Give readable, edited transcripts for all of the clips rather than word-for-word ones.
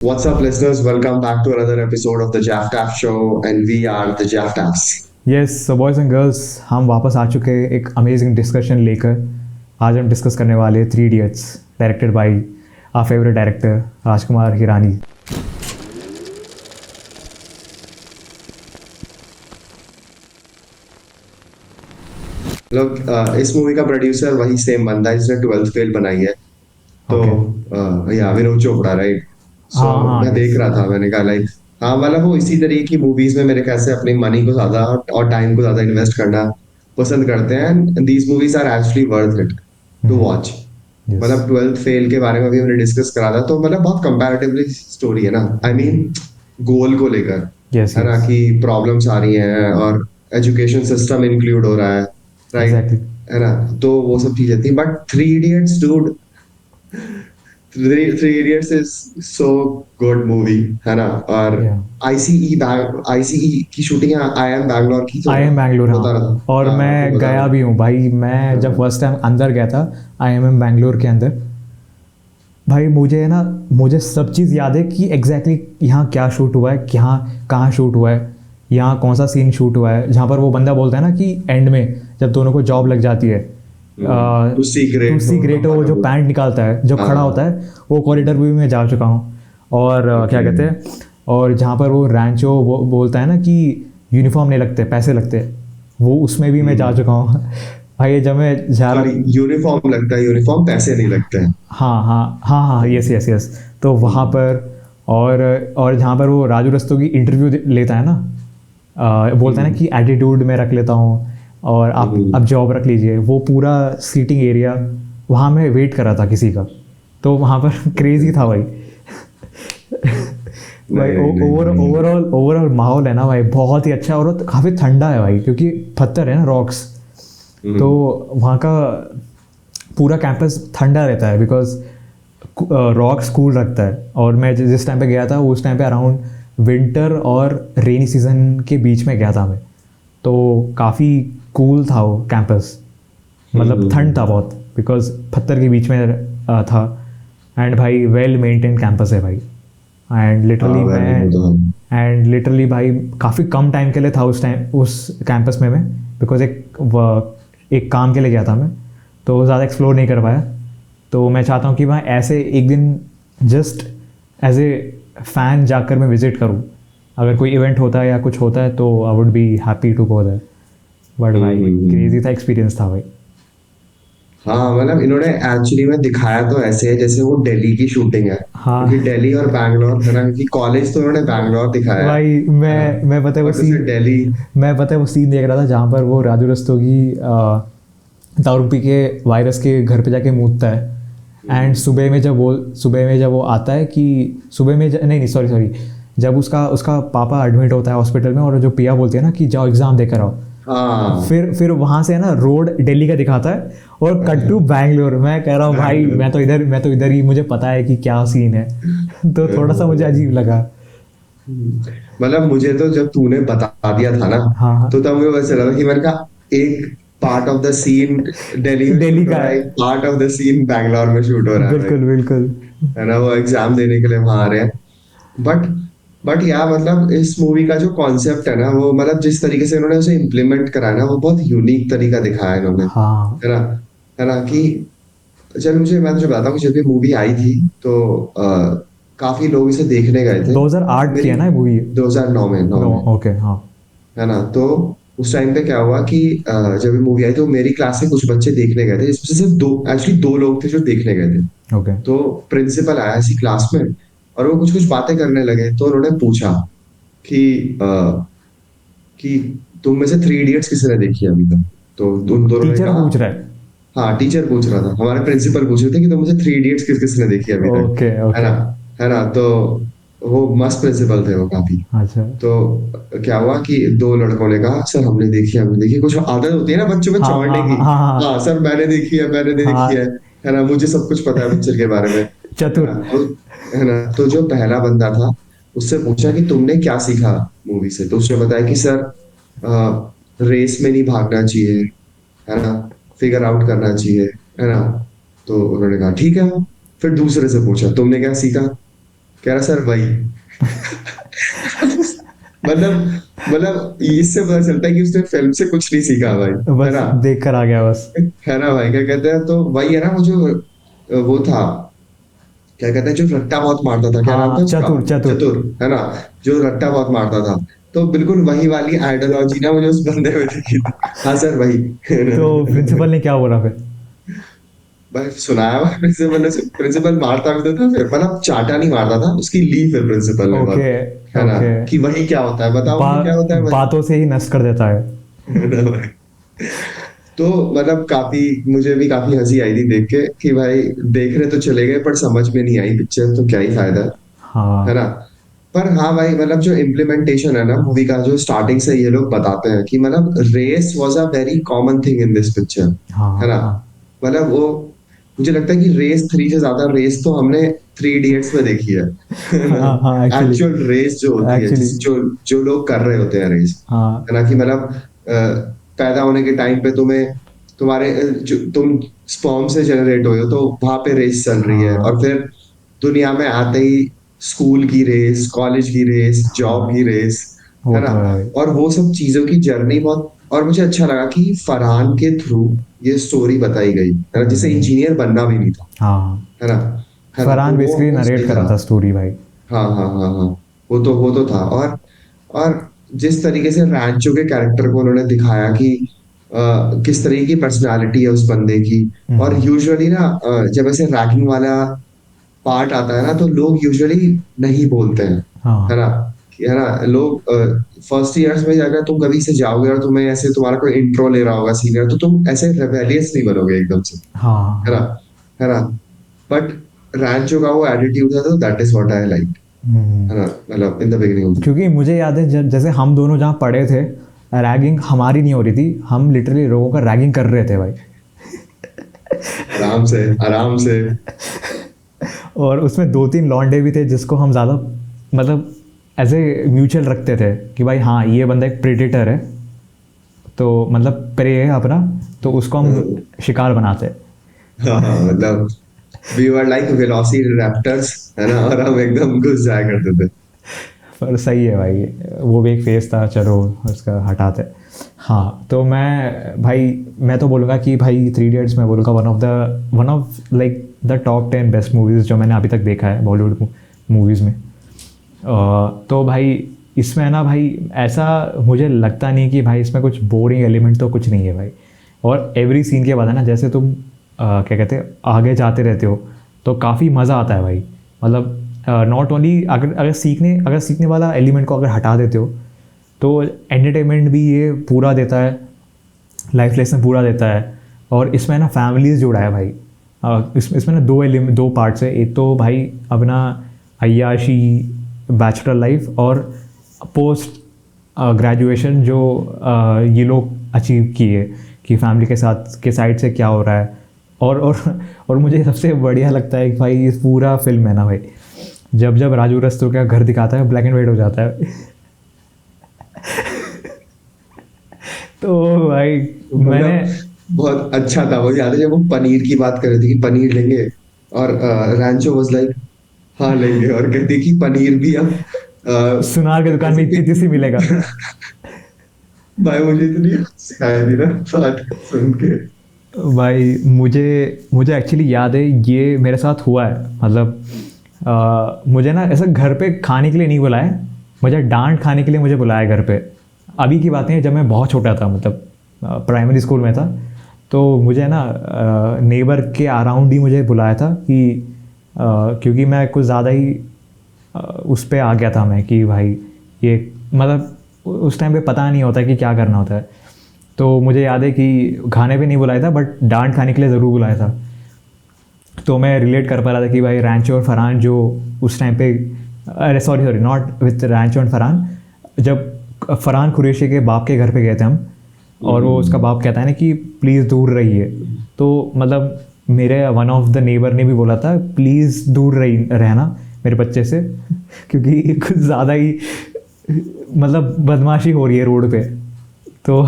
What's up, listeners? Welcome back to another episode of the Jaff Taff Show, and we are the Jaff Taffs. Yes so boys and girls, हम वापस आ चुके हैं एक amazing discussion लेकर। आज हम discuss करने वाले हैं 3 idiots, directed by our favourite director Rajkumar Hirani. लोग इस मूवी का प्रोड्यूसर वही सेम बंदा है जिसने 12th फेल बनाई है। तो या विनोद चोपड़ा, राइट? सो हाँ मैं देख रहा था, मैंने कहा लाइक हाँ, मतलब वो इसी तरीके की मूवीज में मेरे ख्याल से अपनी मनी को ज्यादा और टाइम को ज्यादा इन्वेस्ट करना पसंद करते हैं। And these movies are actually worth it to watch. Yes मतलब 12th फेल के बारे में भी हमने डिस्कस करा था, तो मतलब बहुत कंपैरेटिवली स्टोरी है ना। आई मीन गोल को लेकर, यस है ना, यस कि प्रॉब्लम्स आ रही हैं और एजुकेशन सिस्टम इंक्लूड हो रहा है, राइट? एग्जैक्टली। है ना, तो वो सब चीजें थी। But three idiots, dude, three idiots is so good movie, है ना। और या आईसीई की शूटिंग आई एम बैंगलोर की, तो आई एम बैंगलोर, बता रहा हाँ। था। और हाँ, तो मैं बता गया रहा भी हूँ भाई। मैं जब था। फर्स्ट टाइम अंदर गया था आई एम बैंगलोर के अंदर, भाई मुझे है ना, मुझे सब चीज़ याद है कि एग्जैक्टली यहाँ क्या शूट हुआ है, यहाँ कहाँ शूट हुआ है, यहाँ कौन सा सीन शूट हुआ है। जहाँ पर वो बंदा बोलता है ना कि एंड में जब दोनों को जॉब लग जाती है, to see to see great, वो जो पैंट निकालता है, जो खड़ा होता है, वो कॉरिडोर भी मैं जा चुका हूँ। और क्या कहते हैं, और जहाँ पर वो रैंचो वो बोलता है ना कि यूनिफॉर्म नहीं लगते, पैसे लगते हैं, वो उसमें भी मैं जा चुका हूँ। भाई जब मैं जा रहा, यूनिफॉर्म लगता है, यूनिफॉर्म पैसे नहीं लगते हैं। हाँ हाँ हाँ हाँ, यस यस यस। तो वहाँ पर, और जहाँ पर वो राजू रस्तोगी इंटरव्यू लेता है ना, बोलता है ना कि एटीट्यूड में रख लेता हूँ और आप जॉब रख लीजिए, वो पूरा सीटिंग एरिया, वहाँ मैं वेट कर रहा था किसी का, तो वहाँ पर क्रेजी था भाई। भाई ओवरऑल माहौल है ना भाई, बहुत ही अच्छा, और काफ़ी ठंडा है भाई, क्योंकि पत्थर है ना, रॉक्स। तो वहाँ का पूरा कैंपस ठंडा रहता है बिकॉज रॉक्स कूल रखता है। और मैं जिस टाइम पे गया था उस टाइम पे अराउंड विंटर और रेनी सीजन के बीच में गया था मैं, तो काफ़ी कूल था वो कैंपस। मतलब ठंड था बहुत बिकॉज पत्थर के बीच में था। एंड भाई वेल मेंटेन कैंपस है भाई। एंड लिटरली भाई काफ़ी कम टाइम के लिए था उस कैंपस में मैं, बिकॉज एक काम के लिए गया था मैं, तो ज़्यादा एक्सप्लोर नहीं कर पाया। तो मैं चाहता हूँ कि मैं ऐसे एक दिन जस्ट एज ए फ़ैन जाकर मैं विज़िट करूँ। अगर कोई इवेंट होता है या कुछ होता है तो I would be happy to go there. But भाई क्रेजी था, एक्सपीरियंस था भाई। हाँ, मतलब इन्होंने एक्चुअली में दिखाया तो ऐसे है जैसे वो दिल्ली की शूटिंग है, हाँ क्योंकि दिल्ली और बैंगलोर, है ना, क्योंकि कॉलेज तो उन्होंने बैंगलोर दिखाया भाई, है ना, मैं पता है वो बट उसे सीन दिल्ली। मैं पता है वो सीन देख रहा था जहाँ पर वो राजू रस्तोगी दारू पी के वायरस के घर पे जाके मूतता है। एंड सुबह में जब वो आता है कि सुबह में नहीं सॉरी, जब उसका उसका पापा एडमिट होता है हॉस्पिटल में, और जो पिया बोलती है ना कि जाओ एग्ज़ाम देकर आओ, हाँ, फिर वहाँ से है ना रोड दिल्ली का दिखाता है और कट टू बैंगलोर। मैं कह रहा हूँ भाई, मैं तो इधर ही, मुझे पता है कि क्या सीन है। तो थोड़ा सा मुझे अजीब लगा। मतलब मुझे तो जब तूने बता दिया था ना, हाँ हाँ, तो तब मुझे पता चला था कि मैंने कहा एक part of the scene Delhi में दिल्ली शूट हो का रहा है, है। एक part of the scene Bangalore में शूट हो रहा है भाई, बिल्कुल बिल्कुल। है ना। वो एग्जाम देने के लिए वहां आ रहे हैं। बट बट यार, मतलब इस मूवी का जो कॉन्सेप्ट है ना, वो मतलब जिस तरीके से इन्होंने उसे इम्प्लीमेंट करा है ना, वो बहुत यूनिक तरीका दिखाया है इन्होंने, हाँ, है ना। है ना कि चल, मैं तुझे बताता हूँ कि जब ये मूवी आई थी तो काफी लोग इसे देखने गए थे। 2008 की मेरी है ना मूवी? 2009 में, 9 नो, में, ओके, हाँ। है ना। तो उस टाइम पे क्या हुआ कि जब ये मूवी आई तो मेरी क्लास से कुछ बच्चे देखने गए थे, जिसमें से सिर्फ दो लोग थे जो देखने गए थे। ओके। तो प्रिंसिपल आया ऐसी क्लास में, और वो कुछ कुछ बातें करने लगे, तो उन्होंने पूछा कि कि तुम में से थ्री इडियट्स किसने देखी है अभी तक। तो उन दोनों ने टीचर कहा, पूछ रहा है? हाँ, टीचर पूछ रहा था, हमारे प्रिंसिपल पूछ रहे थे कि तुम में से थ्री इडियट्स किसने देखी है अभी तक, ओके है ओके। ना। है ना, तो वो मस्त प्रिंसिपल थे वो काफी। अच्छा। तो क्या हुआ कि दो लड़कों ने कहा, सर हमने देखी। कुछ आदत होती है ना बच्चों में हाँ चौंकने हाँ की। हाँ हाँ हाँ सर, मैंने देखी हाँ। है ना, मुझे सब कुछ पता है पिक्चर के बारे में, है चतुर। ना। है ना, तो जो पहला बंदा था उससे पूछा कि तुमने क्या सीखा मूवी से, तो उसने बताया कि सर रेस में नहीं भागना चाहिए, है ना, फिगर आउट करना चाहिए, है ना। तो उन्होंने कहा ठीक है। फिर दूसरे से पूछा तुमने क्या सीखा, कह रहा सर वही। मतलब मतलब इससे पता चलता है कि उसने फिल्म से कुछ नहीं सीखा भाई, है बस ना। देख कर आ गया बस। है ना भाई, क्या कहते हैं, तो वही है ना, वो जो वो था, क्या कहते हैं, जो रट्टा बहुत मारता था, क्या नाम था हाँ, उसका? चतुर चतुर। चतुर, है ना, जो रट्टा बहुत मारता था। तो बिल्कुल वही वाली आइडियोलॉजी ना मुझे उस बंदे में दिखी थी। हाँ सर वही। तो प्रिंसिपल ने क्या बोला फिर? भाई सुनाया हुआ प्रिंसिपल ने, प्रिंसिपल मारता भी तो था, फिर मतलब चाटा नहीं मारता था, उसकी ली फिर प्रिंसिपल ने ओके। बहुत, है ना, ओके। कि वही क्या होता है, बताओ बा, मुझे क्या होता है वही। बातों से ही नस कर देता है। है ना भाई? तो मतलब काफी, मुझे भी काफी हंसी आई थी देख के कि भाई देखने तो चले गए पर समझ में नहीं आई पिक्चर, तो क्या ही फायदा है ना। हाँ पर हाँ भाई, मतलब जो इम्प्लीमेंटेशन है ना मूवी का, जो स्टार्टिंग से ये लोग बताते हैं कि मतलब race was a very common thing in this picture, है हाँ ना। हाँ मतलब वो, मुझे लगता है कि रेस 3 से ज्यादा रेस तो हमने 3 इडियट्स में देखी है ना। हाँ हाँ। एक्चुअली एक्चुअल रेस जो होती है, एक्चुअली जिस जो जो लोग कर रहे होते हैं रेस, हाँ है ना, कि मतलब पैदा होने के टाइम पे तुम्हें, तुम्हारे जो तुम स्पर्म से जनरेट हुए हो, तो वहां पे रेस चल रही है, और हाँ। फिर दुनिया में आते ही स्कूल की रेस, कॉलेज की रेस, जॉब की हाँ रेस, वो है ना। तो है भाई। और वो सब चीजों की जर्नी बहुत, और मुझे अच्छा लगा कि फरहान के थ्रू ये स्टोरी बताई गई, है ना, जिसे हम्म, इंजीनियर बनना भी नहीं था, हाँ। है ना, है ना, तो फरहान बेसिकली वो नरेट सही कर था। रहा था स्टोरी भाई। हाँ हाँ हाँ हाँ, वो तो था। और जिस तरीके से रैंचो के कैरेक्टर को उन्होंने दिखाया कि किस तरीके की पर्सनालिटी है उस बंदे की। और हम्म, यूजुअली ना जब ऐसे रैगिंग वाला पार्ट आता है ना, तो लोग यूजुअली नहीं बोलते हैं, है हाँ ना, है ना। लोग फर्स्ट ईयर्स में जाकर तुम कभी से जाओगे और तुम्हें ऐसे तुम्हारा कोई इंट्रो ले रहा होगा सीनियर, तो तुम ऐसे रेबेलियस नहीं बनोगे एकदम से, हाँ है ना, हाँ। है ना। बट रैंचो का वो एटीट्यूड था, तो that is what I like, hmm, है ना, मतलब इन द बिगिनिंग। क्योंकि मुझे याद है जैसे हम दोनों जहाँ पढ़े थे, रैगिंग हमारी नहीं हो रही थी, हम लिटरली लोगों का रैगिंग कर रहे थे भाई। आराम से, आराम से। और उसमें दो तीन लॉन्डे भी थे जिसको हम ज़्यादा मतलब एज ए म्यूचुअल रखते थे कि भाई हाँ ये बंदा एक प्रेडेटर है, तो मतलब प्रे है अपना, तो उसको हम शिकार बनाते हैं। हाँ हाँ, मतलब वी वर लाइक वेलोसिरैप्टर्स, है ना, और हम एकदम घुस जाया करते थे। पर सही है भाई, वो भी एक फेस था, चलो उसका हटाते। हाँ तो मैं भाई, मैं तो बोलूँगा कि भाई थ्री इडियट्स मैं बोलूँगा one of like the top 10 best movies जो मैंने अभी तक देखा है बॉलीवुड मूवीज़ में। तो भाई इसमें है ना भाई, ऐसा मुझे लगता नहीं कि भाई इसमें कुछ बोरिंग एलिमेंट तो कुछ नहीं है भाई। और एवरी सीन के बाद है ना, जैसे तुम क्या कहते हैं आगे जाते रहते हो, तो काफ़ी मज़ा आता है भाई। मतलब नॉट ओनली अगर सीखने वाला एलिमेंट को अगर हटा देते हो, तो एंटरटेनमेंट भी ये पूरा देता है, लाइफ लेसन पूरा देता है। और इसमें ना फैमिलीज़ जोड़ा है भाई। इसमें ना दो पार्ट्स है, एक तो भाई अपना अय्याशी बैचलर लाइफ, और पोस्ट ग्रेजुएशन जो ये लोग अचीव किए, कि फैमिली के साथ के साइड से क्या हो रहा है। और मुझे सबसे बढ़िया लगता है कि भाई इस पूरा फिल्म है ना भाई, जब जब राजू रस्तोगी का घर दिखाता है ब्लैक एंड वाइट हो जाता है। तो भाई मैंने मतलब बहुत अच्छा था वो, याद है जब वो पनीर की बात कर रहे थे कि पनीर लेंगे, और रैंचो वाज लाइक हाँ लेंगे, और कहते कि पनीर भी अब सुनार की दुकान में इतनी इतनी सी मिलेगा। भाई मुझे इतनी हंसी आई थी ना बात सुन के। भाई मुझे मुझे एक्चुअली याद है ये मेरे साथ हुआ है। मतलब मुझे ना ऐसा घर पे खाने के लिए नहीं बुलाया, मुझे डांट खाने के लिए मुझे बुलाया घर पे। अभी की बातें हैं, जब मैं बहुत छोटा था, मतलब प्राइमरी स्कूल में था। तो मुझे ना नेबर के अराउंड ही मुझे बुलाया था कि क्योंकि मैं कुछ ज़्यादा ही उस पे आ गया था मैं कि भाई ये, मतलब उस टाइम पे पता नहीं होता कि क्या करना होता है। तो मुझे याद है कि खाने पे नहीं बुलाया था, बट डांट खाने के लिए ज़रूर बुलाया था। तो मैं रिलेट कर पा रहा था कि भाई रैंचो और फरहान जो उस टाइम पे, अरे sorry not with Rancho and Farhan, जब फरहान कुरैशी के बाप के घर पे गए थे हम, और वो उसका बाप कहता है ना कि प्लीज़ दूर रहिए। तो मतलब मेरे वन ऑफ द नेबर ने भी बोला था प्लीज़ दूर रहना मेरे बच्चे से, क्योंकि कुछ ज़्यादा ही मतलब बदमाशी हो रही है रोड पे। तो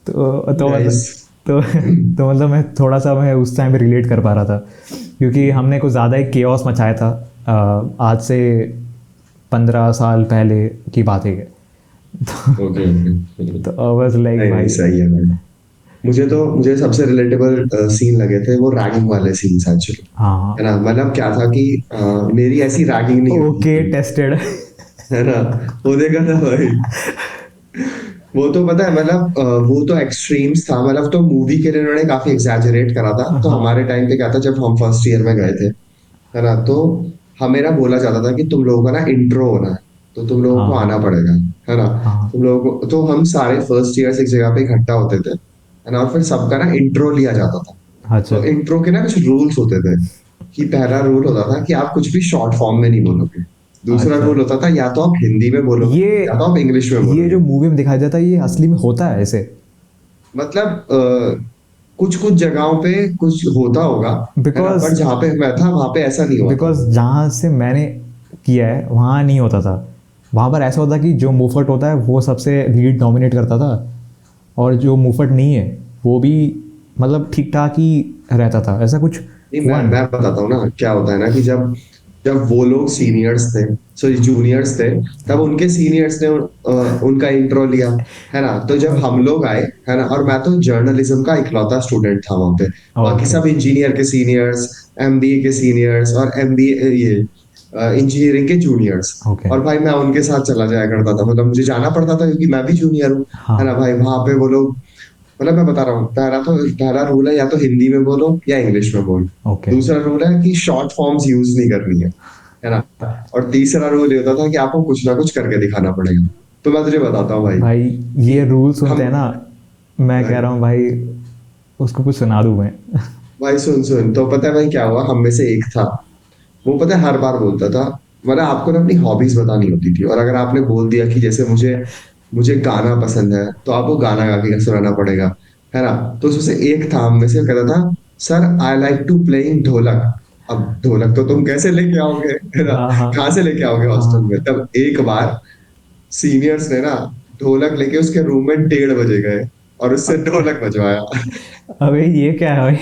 तो मतलब नाइस। तो मतलब मैं थोड़ा सा मैं उस टाइम पे रिलेट कर पा रहा था, क्योंकि हमने कुछ ज़्यादा ही केओस मचाया था आज से 15 साल पहले की बात है ये। Okay okay. तो आई वाज लाइक नहीं नहीं, भाई। सही है भाई। मुझे सबसे रिलेटेबल सीन लगे थे वो रैगिंग वाले सीन्स एक्चुअली। हाँ है ना, मतलब क्या था कि मेरी ऐसी रैगिंग नहीं होती ओके थी, टेस्टेड। है ना। वो देखा था भाई, वो तो पता है मतलब वो तो एक्सट्रीम्स था, मतलब तो मूवी के लिए उन्होंने काफी एग्जैजरेट करा था। तो हमारे हाँ टाइम पे क्या था, जब हम फर्स्ट ईयर में गए थे, है ना, तो हमें ना बोला जाता था कि तुम लोगों का ना इंट्रो होना है, तो तुम लोगों को हाँ आना पड़ेगा, है ना। हाँ। तुम लोगों को, तो हम सारे फर्स्ट ईयर एक जगह पे इकट्ठा होते थे, है ना, और फिर सबका ना इंट्रो लिया जाता था। अच्छा तो इंट्रो के ना कुछ रूल्स होते थे, कि पहला रूल होता था कि आप कुछ भी शॉर्ट फॉर्म में नहीं बोलोगे। दूसरा अच्छा। रूल होता था या तो आप हिंदी में बोलोगे ये या तो आप इंग्लिश में ये जो बोलोगे। मूवी में दिखाया जाता है ये असली में होता है ऐसे? मतलब कुछ कुछ जगहों पे कुछ होता होगा, है ना, बिकॉज पर जहाँ पे मैं था वहां पे ऐसा नहीं हुआ था। बिकॉज जहाँ से मैंने किया है वहाँ नहीं होता था। वहाँ पर ऐसा होता कि जो मुफट होता है वो सबसे लीड डोमिनेट करता था, और जो मुफट नहीं है वो भी मतलब ठीक ठाक ही रहता था। ऐसा कुछ नहीं, हुआ नहीं? मैं बताता हूँ ना क्या होता है ना, कि जब जब वो लोग सीनियर्स थे, सॉरी जूनियर्स थे, तब उनके सीनियर्स ने उनका इंट्रो लिया, है ना। तो जब हम लोग आए, है ना, और मैं तो जर्नलिज्म का इकलौता स्टूडेंट था वहां पे, बाकी ओके सब इंजीनियर के सीनियर्स, एमबीए के सीनियर्स और एमबीए ये इंजीनियरिंग के जूनियर्स। ओके। और भाई मैं उनके साथ चला जाया करता था, मतलब मुझे जाना पड़ता था क्योंकि मैं भी जूनियर हूँ, है ना हाँ भाई। वहां पे वो लोग, मतलब मैं बता रहा हूँ, पहला रूल है या तो हिंदी में बोलो या इंग्लिश में बोलो। ओके। दूसरा रूल है कि शॉर्ट फॉर्म्स यूज नहीं करनी है ना। और तीसरा रूल ये होता था कि आपको कुछ ना कुछ करके दिखाना पड़ेगा। तो मैं तुझे बताता हूँ भाई, भाई कि ये रूल सुनते हम, हैं ना, मैं कह भाई रहा हूँ भाई उसको कुछ सुना दूँ मैं। भाई सुन सुन, तो पता है भाई क्या हुआ, हम में से एक था, वो पता है हर बार बोलता था, मतलब आपको ना अपनी हॉबीज बतानी होती थी, और अगर आपने बोल दिया कि जैसे मुझे मुझे गाना पसंद है, तो आपको गाना गा के सुनाना पड़ेगा, है ना। तो उसमें से एक था, हम में से कहता था, sir I like to playing dholak. अब ढोलक तो तुम कैसे लेके आओगे, है ना, हाँ हाँ कहाँ से लेके आओगे हॉस्टल में। हाँ। तब एक बार सीनियर्स ने ना ढोलक लेके उसके रूम में 1:30 बजे गए और उससे ढोलक बजवाया। अबे ये क्या है भाई?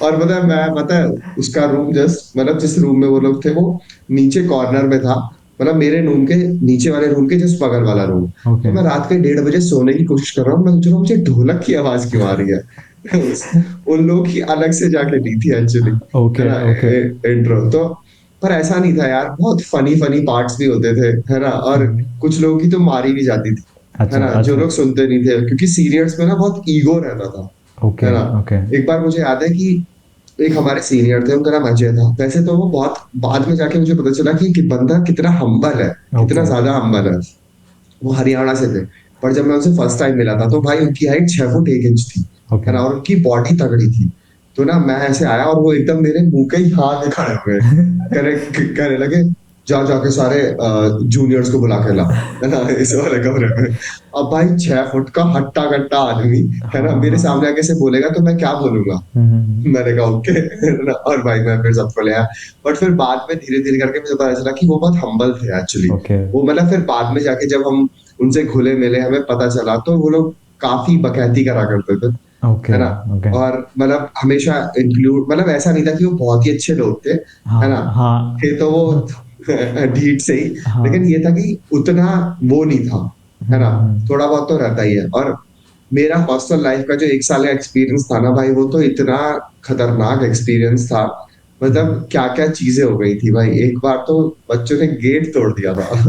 और पता है उसका रूम जस्ट, मतलब जिस रूम में वो लोग थे वो नीचे कॉर्नर में था, मतलब मेरे रूम के नीचे वाले रूम के जस्ट बगल वाला रूम। तो ओके मैं रात के 1:30 बजे सोने की कोशिश कर रहा हूँ, मैं सोच रहा हूँ मुझे ढोलक की आवाज क्यों आ रही है। उन लोग की अलग से जाके ली थी एक्चुअली, है ओके ना, ओके। इंट्रो तो। पर ऐसा नहीं था यार, बहुत फनी फनी पार्ट्स भी होते थे, है ना। और कुछ लोगों की तो मारी भी जाती थी, है अच्छा ना, जो अच्छा। लोग सुनते नहीं थे, क्योंकि सीनियर्स में ना बहुत ईगो रहता था, है ओके ना। ओके एक बार मुझे याद है कि एक हमारे सीनियर थे, उनका नाम अजय था। वैसे तो वो बहुत बाद में जाके मुझे पता चला कि बंदा कितना हम्बल है, कितना ओके ज्यादा हम्बल है। वो हरियाणा से थे, पर जब मैं उनसे फर्स्ट टाइम मिला था, तो भाई उनकी हाइट 6 फुट 1 इंच थी, है ओके। ना, और उनकी बॉडी तगड़ी थी। तो ना मैं ऐसे आया और वो एकदम मेरे मुंह के ही हाथ में खड़े हो गए, कहने लगे, जा जाके सारे जूनियर्स को बुला के ला, है ना, इस वाले कमरे में। अब भाई 6 फुट का हट्टा कट्टा आदमी, है ना, हाँ मेरे हाँ। सामने आके से बोलेगा तो मैं क्या बोलूंगा। हम्म। मैंने कहा ओके, और भाई मैं फिर सबको ले आया। बट फिर बाद में धीरे धीरे करके मुझे पता चला कि वो बहुत हम्बल थे एक्चुअली। ओके वो मतलब फिर बाद में जाके जब हम उनसे घुले मिले, हमें पता चला, तो वो लोग काफी बकैती करा करते थे, ओके है ना। ओके। और मतलब हमेशा इंक्लूड, मतलब ऐसा नहीं था कि वो बहुत ही अच्छे लोग थे, है ना, हाँ थे तो वो हाँ ढीठ से ही। लेकिन हाँ। ये था कि उतना वो नहीं था, है ना, थोड़ा बहुत तो रहता ही है। और मेरा हॉस्टल लाइफ का जो 1 साल का एक्सपीरियंस था ना भाई, वो तो इतना खतरनाक एक्सपीरियंस था, मतलब क्या क्या चीजें हो गई थी भाई। एक बार तो बच्चों ने गेट तोड़ दिया था।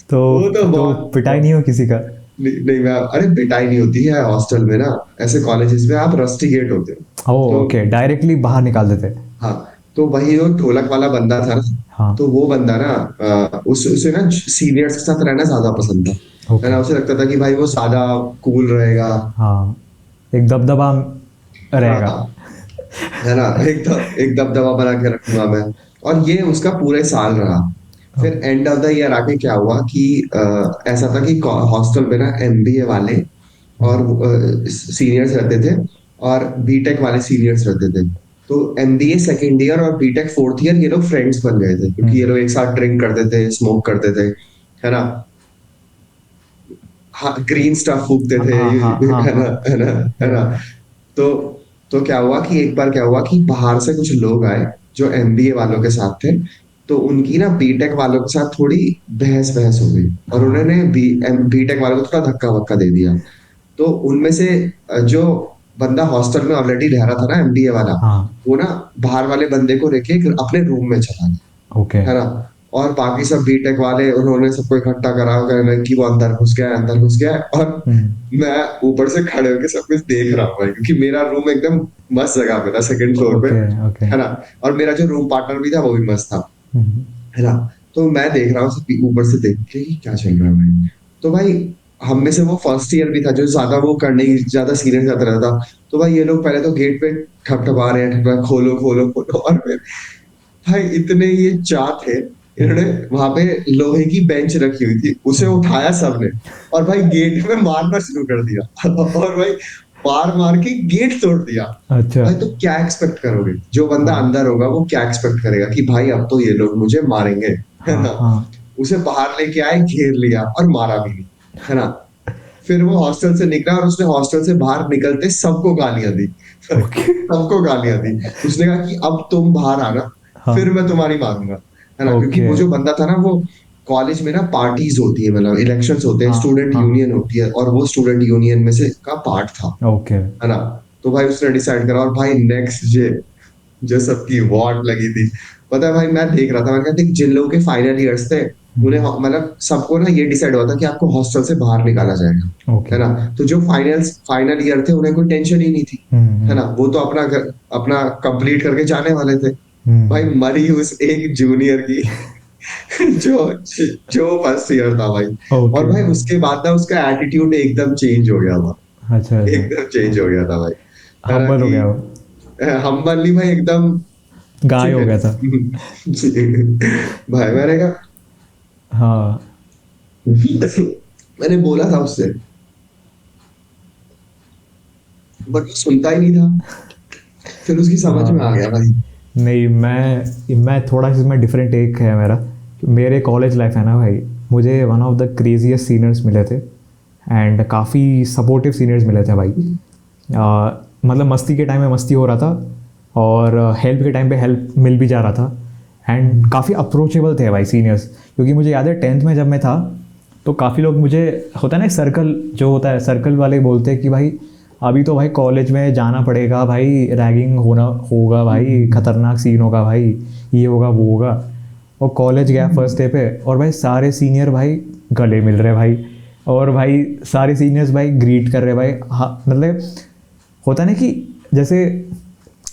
तो वो तो तो बहुत पिटाई नहीं हो किसी का? नहीं, नहीं मैं, अरे पिटाई नहीं होती है हॉस्टल में ना, ऐसे कॉलेजेस में आप रस्टिकेट होते हो। ओ तो ओके, डायरेक्टली बाहर निकाल देते? हाँ, तो वही जो ढोलक वाला बंदा था ना, हाँ। तो वो बंदा ना उसे ना सीनियर्स के साथ रहना ज्यादा पसंद था, है ओके। ना। उसे लगता था कि भाई वो ज्यादा कूल रहेगा, हाँ एक दबदबा रहेगा। हाँ, है ना, एक दबदबा बना के रखूंगा मैं। और ये उसका पूरे साल रहा। फिर okay. End of the year आके क्या हुआ कि ऐसा था कि हॉस्टल में ना एमबीए वाले और सीनियर्स रहते थे, और बीटेक वाले सीनियर्स रहते थे। तो एमबीए सेकेंड ईयर और बीटेक फोर्थ ईयर ये लोग फ्रेंड्स बन गए थे, क्योंकि ये लोग एक साथ ड्रिंक करते थे, स्मोक करते थे, है ना, हाँ, ग्रीन स्टफ फूकते थे, हाँ हाँ हाँ है ना, हाँ। है ना, है ना। या तो तो क्या हुआ कि एक बार क्या हुआ कि बाहर से कुछ लोग आए जो एमबीए वालों के साथ थे। तो उनकी ना बीटेक वालों के साथ थोड़ी बहस बहस हो गई, और हाँ। उन्होंने बीटेक वालों को थोड़ा धक्का वक्का दे दिया। तो उनमें से जो बंदा हॉस्टल में ऑलरेडी रह रहा था ना, एमबीए वाला, हाँ। वो ना बाहर वाले बंदे को लेके अपने रूम में चला गया, ओके। है ना। और बाकी सब बीटेक वाले उन्होंने सबको इकट्ठा करा, कहने कि वो अंदर घुस गया है, अंदर घुस गया है। और हम्म। मैं ऊपर से खड़े होकर सब कुछ देख रहा हूँ भाई, क्योंकि मेरा रूम एकदम मस्त जगह पे था, सेकंड फ्लोर पे, ओके। ओके। है ना। और मेरा जो रूम पार्टनर भी था वो भी मस्त था, हम्म। है ना। तो मैं देख रहा हूँ सब ऊपर से देख के कि क्या चल रहा है भाई। तो भाई हम में से वो फर्स्ट ईयर भी था जो ज्यादा वो करने की ज्यादा सीरियस जाता रहता था। तो भाई ये लोग पहले तो गेट पे ठपठपा रहे हैं, ठपठपा, खोलो खोलो खोलो। और फिर भाई इतने ये चाह थे, इन्होंने हम्म। वहां पे लोहे की बेंच रखी हुई थी, उसे हम्म। उठाया सबने, और भाई गेट में मारना शुरू कर दिया। और भाई मार मार के गेट तोड़ दिया। अच्छा। भाई तो क्या एक्सपेक्ट करोगे, जो बंदा हाँ। अंदर होगा वो क्या एक्सपेक्ट करेगा कि भाई अब तो ये लोग मुझे मारेंगे, है हाँ। ना। हाँ। उसे बाहर लेके आए, घेर लिया और मारा भी नहीं, है ना। फिर वो हॉस्टल से निकला और उसने हॉस्टल से बाहर निकलते सबको गालियां दी। ओके। सबको गालियां दी। उसने कहा कि अब तुम बाहर आना, हाँ। फिर मैं तुम्हारी मारूंगा, है ना। क्योंकि ओके। वो जो बंदा था ना, वो कॉलेज में ना पार्टीज होती है, मतलब इलेक्शंस होते हैं, हाँ। स्टूडेंट हाँ। यूनियन होती है, और वो स्टूडेंट यूनियन में से का पार्ट था, ओके। है ना। तो भाई उसने डिसाइड करा, और भाई नेक्स्ट डे जो सबकी वॉट लगी थी, पता है भाई, मैं देख रहा था, मैंने कहा देख, जिन लोगों के फाइनल ईयर्स थे उन्हें हम्म। मतलब सबको ना ये डिसाइड हुआ था कि आपको हॉस्टल से बाहर निकाला जाएगा, है ओके। ना। तो जो फाइनल ईयर थे उन्हें कोई टेंशन ही नहीं थी, है हम्म। ना। वो तो अपना कंप्लीट करके जाने वाले थे। भाई हम्म। मरी उस एक जूनियर की जो जो फर्स्ट ईयर था भाई। और ओके। भाई उसके बाद ना उसका एटीट्यूड एकदम चेंज हो गया था, अच्छा। अच्छा। एकदम चेंज हो गया था भाई, है ना। हम्बल हो कि गया वो। हम्बल नहीं भाई, एकदम गाय हो चिढ़। गया था। भाई मैंने कहा, हाँ। मैंने बोला था उससे, बट वो सुनता ही नहीं था। फिर उसकी समझ में आ हाँ। गया भाई। नहीं, मैं थोड़ा सा इसमें डिफरेंट एक है मेरा। मेरे कॉलेज लाइफ है ना भाई, मुझे one of the craziest seniors मिले थे, एंड काफ़ी सपोर्टिव सीनियर्स मिले थे भाई। मतलब मस्ती के टाइम में मस्ती हो रहा था, और हेल्प के टाइम पे हेल्प मिल भी जा रहा था, एंड काफ़ी अप्रोचेबल थे भाई सीनियर्स। क्योंकि मुझे याद है 10th में जब मैं था, तो काफ़ी लोग मुझे, होता है ना सर्कल जो होता है, सर्कल वाले बोलते हैं कि भाई अभी तो भाई कॉलेज में जाना पड़ेगा भाई, रैगिंग होना होगा भाई, खतरनाक सीन होगा भाई, ये होगा वो होगा। और कॉलेज गया फर्स्ट डे पे, और भाई सारे सीनियर भाई गले मिल रहे भाई, और भाई सारे सीनियर्स भाई ग्रीट कर रहे भाई। हाँ, मतलब होता है ना कि जैसे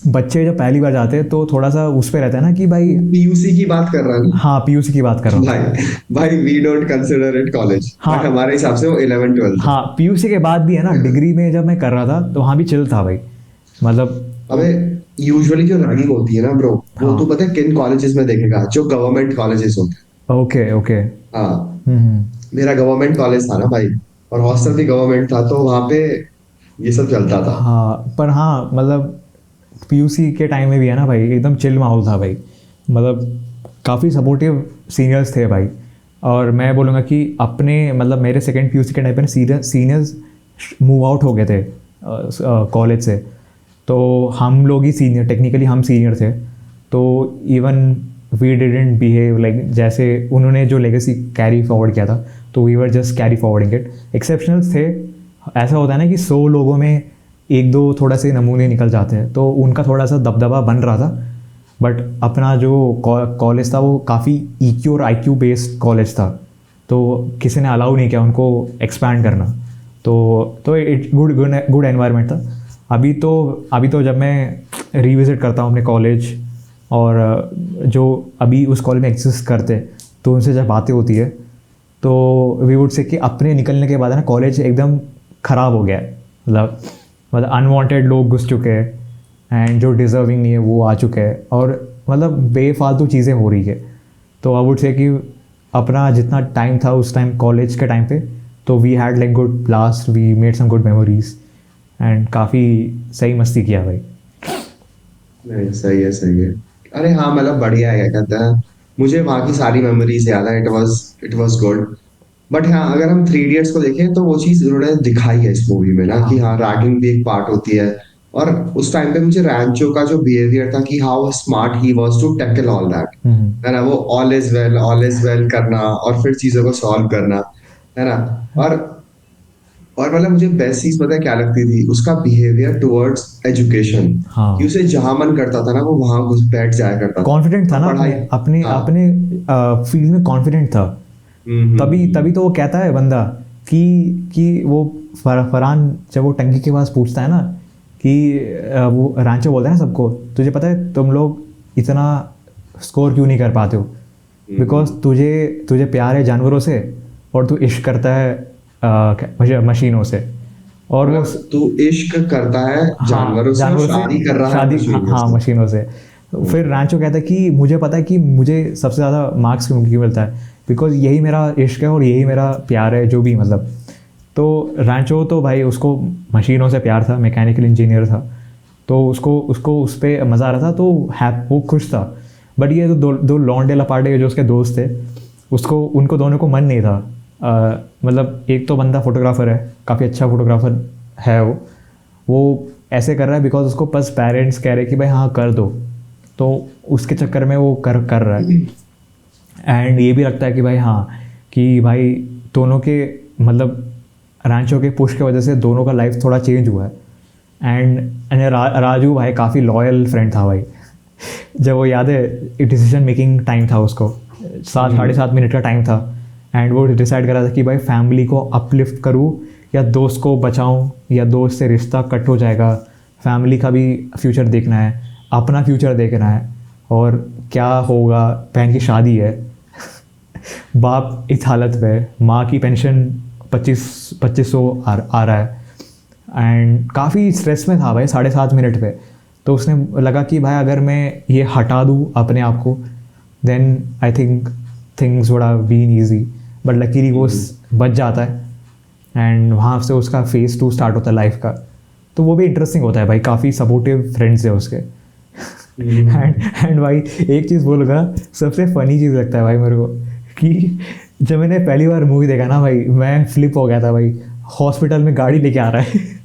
बच्चे जब पहली बार जाते हैं तो थोड़ा सा उस पे रहता है ना कि भाई। पीयूसी की बात कर रहा हूँ हाँ, पीयूसी की बात कर रहा हूँ। भाई। भाई we don't consider it college, but हाँ। हमारे हिसाब से वो 11th 12th हाँ, पीयूसी के बाद भी है ना, है। डिग्री में जब मैं कर रहा था तो वहाँ भी चिल था भाई, मतलब। अबे यूजुअली जो रैगिंग होती है ना ब्रो, वो तो हाँ। पता है किन कॉलेजेस में देखेगा, जो गवर्नमेंट कॉलेजेस होते ओके। ओके। हैं। हाँ, हम्म। मेरा गवर्नमेंट कॉलेज था ना भाई, और हॉस्टल भी हम्म। गवर्नमेंट था, तो वहां पे ये सब चलता था। हाँ, पर हाँ मतलब पीयूसी के टाइम में भी है ना भाई, एकदम चिल माहौल था भाई, मतलब काफ़ी सपोर्टिव सीनियर्स थे भाई। और मैं बोलूँगा कि अपने मतलब मेरे सेकंड पीयूसी के टाइम पे सीनियर्स मूव आउट हो गए थे कॉलेज से, तो हम लोग ही सीनियर, टेक्निकली हम सीनियर थे। तो even we didn't behave like, जैसे उन्होंने जो लेगेसी कैरी फॉरवर्ड किया था, तो we were just carry forwarding it. Exceptionals थे। ऐसा होता है ना कि 100 लोगों में एक दो थोड़ा से नमूने निकल जाते हैं, तो उनका थोड़ा सा दबदबा बन रहा था। बट अपना जो कॉलेज था वो काफ़ी ईक्यू और आईक्यू बेस्ड कॉलेज था, तो किसी ने अलाउ नहीं किया उनको एक्सपैंड करना। तो इट गुड एनवायरनमेंट था। अभी तो जब मैं रिविज़िट करता हूँ अपने कॉलेज, और जो अभी उस कॉलेज में एग्जिस्ट करते, तो उनसे जब बातें होती है, तो वी वुड से कि अपने निकलने के बाद है ना कॉलेज एकदम ख़राब हो गया है। मतलब अनवांटेड लोग घुस चुके हैं, एंड जो डिज़र्विंग नहीं है वो आ चुके हैं, और मतलब बेफालतू चीज़ें हो रही है। तो आई वुड से कि अपना जितना टाइम था उस टाइम कॉलेज के टाइम पे, तो we had like good blast, we made some good memories, and काफ़ी सही मस्ती किया भाई। नहीं, सही है सही है। अरे हाँ, मतलब बढ़िया है, क्या कहते हैं, मुझे वहाँ की सारी मेमोरीज याद है। It was good. बट हाँ, अगर हम थ्री इडियट्स को देखें तो वो चीज उन्होंने दिखाई है इस मूवी में ना, कि हाँ। हाँ रैगिंग भी एक पार्ट होती है, और उस टाइम पे मुझे रैंचो का जो बिहेवियर था कि how smart he was to tackle all that, है ना, वो ऑल इज वेल करना और फिर चीजों को सॉल्व करना, है ना। और और मतलब मुझे बेस्ट चीज पता है क्या लगती थी, उसका बिहेवियर टुवर्ड्स एजुकेशन, कि हाँ, उसे जहां मन करता था ना वो वहां घुस बैठ जाया करता था। कॉन्फिडेंट था और ना, पढ़ाई, अपने अपने हाँ। अपने फील्ड में कॉन्फिडेंट था। तभी हम्म। तभी तो वो कहता है बंदा कि वो फरहान जब वो टंकी के पास पूछता है ना कि वो रांचो बोलता है ना सबको, तुझे पता है तुम लोग इतना स्कोर क्यों नहीं कर पाते हो, बिकॉज हम्म। तुझे तुझे प्यार है जानवरों से और तू इश्क करता है मशीनों से। और वो मतलब तू इश्क करता है हाँ, जानवरों से और जानवरों से शादी कर रहा है शादी, हाँ मशीनों हाँ, से। मशीनों से। फिर हम्म। रांचो कहता है कि मुझे पता है कि मुझे सबसे ज़्यादा मार्क्स क्यों क्यों मिलता है, बिकॉज यही मेरा इश्क है और यही मेरा प्यार है जो भी, मतलब। तो रांचो तो भाई उसको मशीनों से प्यार था, मैकेनिकल इंजीनियर था, तो उसको उसको उस पर मज़ा आ रहा था, तो वो खुश था। बट ये जो दो दो लॉन्डे लपाटे जो उसके दोस्त थे, उसको उनको दोनों को मन नहीं था। मतलब एक तो बंदा फोटोग्राफर है, काफ़ी अच्छा फोटोग्राफर है वो ऐसे कर रहा है बिकॉज उसको बस पेरेंट्स कह रहे हैं कि भाई हाँ कर दो, तो उसके चक्कर में वो कर कर रहा है। एंड ये भी लगता है कि भाई हाँ, कि भाई दोनों के, मतलब रांचो के पुश की वजह से दोनों का लाइफ थोड़ा चेंज हुआ है। एंड राजू भाई काफ़ी लॉयल फ्रेंड था भाई। जब वो याद है डिसीजन मेकिंग टाइम था उसको, 7 साढ़े 7 मिनट का टाइम था, एंड वो डिसाइड कर रहा था कि भाई फैमिली को अपलिफ्ट करूँ या दोस्त को बचाऊँ, या दोस्त से रिश्ता कट हो जाएगा, फैमिली का भी फ्यूचर देखना है, अपना फ्यूचर देखना है, और क्या होगा, बहन की शादी है, बाप इस हालत में, माँ की पेंशन 2500 आ रहा है, एंड काफ़ी स्ट्रेस में था भाई 7.5 मिनट पे। तो उसने लगा कि भाई अगर मैं ये हटा दूँ अपने आप को, then I think things would have been easy. But luckily वो बच जाता है, एंड वहाँ से उसका फेज़ 2 स्टार्ट होता है लाइफ का। तो वो भी इंटरेस्टिंग होता है भाई, काफ़ी सपोर्टिव फ्रेंड्स है उसके। एंड भाई एक चीज़ बोलूँगा, सबसे फ़नी चीज़ लगता है भाई मेरे को कि जब मैंने पहली बार मूवी देखा ना भाई, मैं फ्लिप हो गया था भाई। हॉस्पिटल में गाड़ी लेके आ रहा है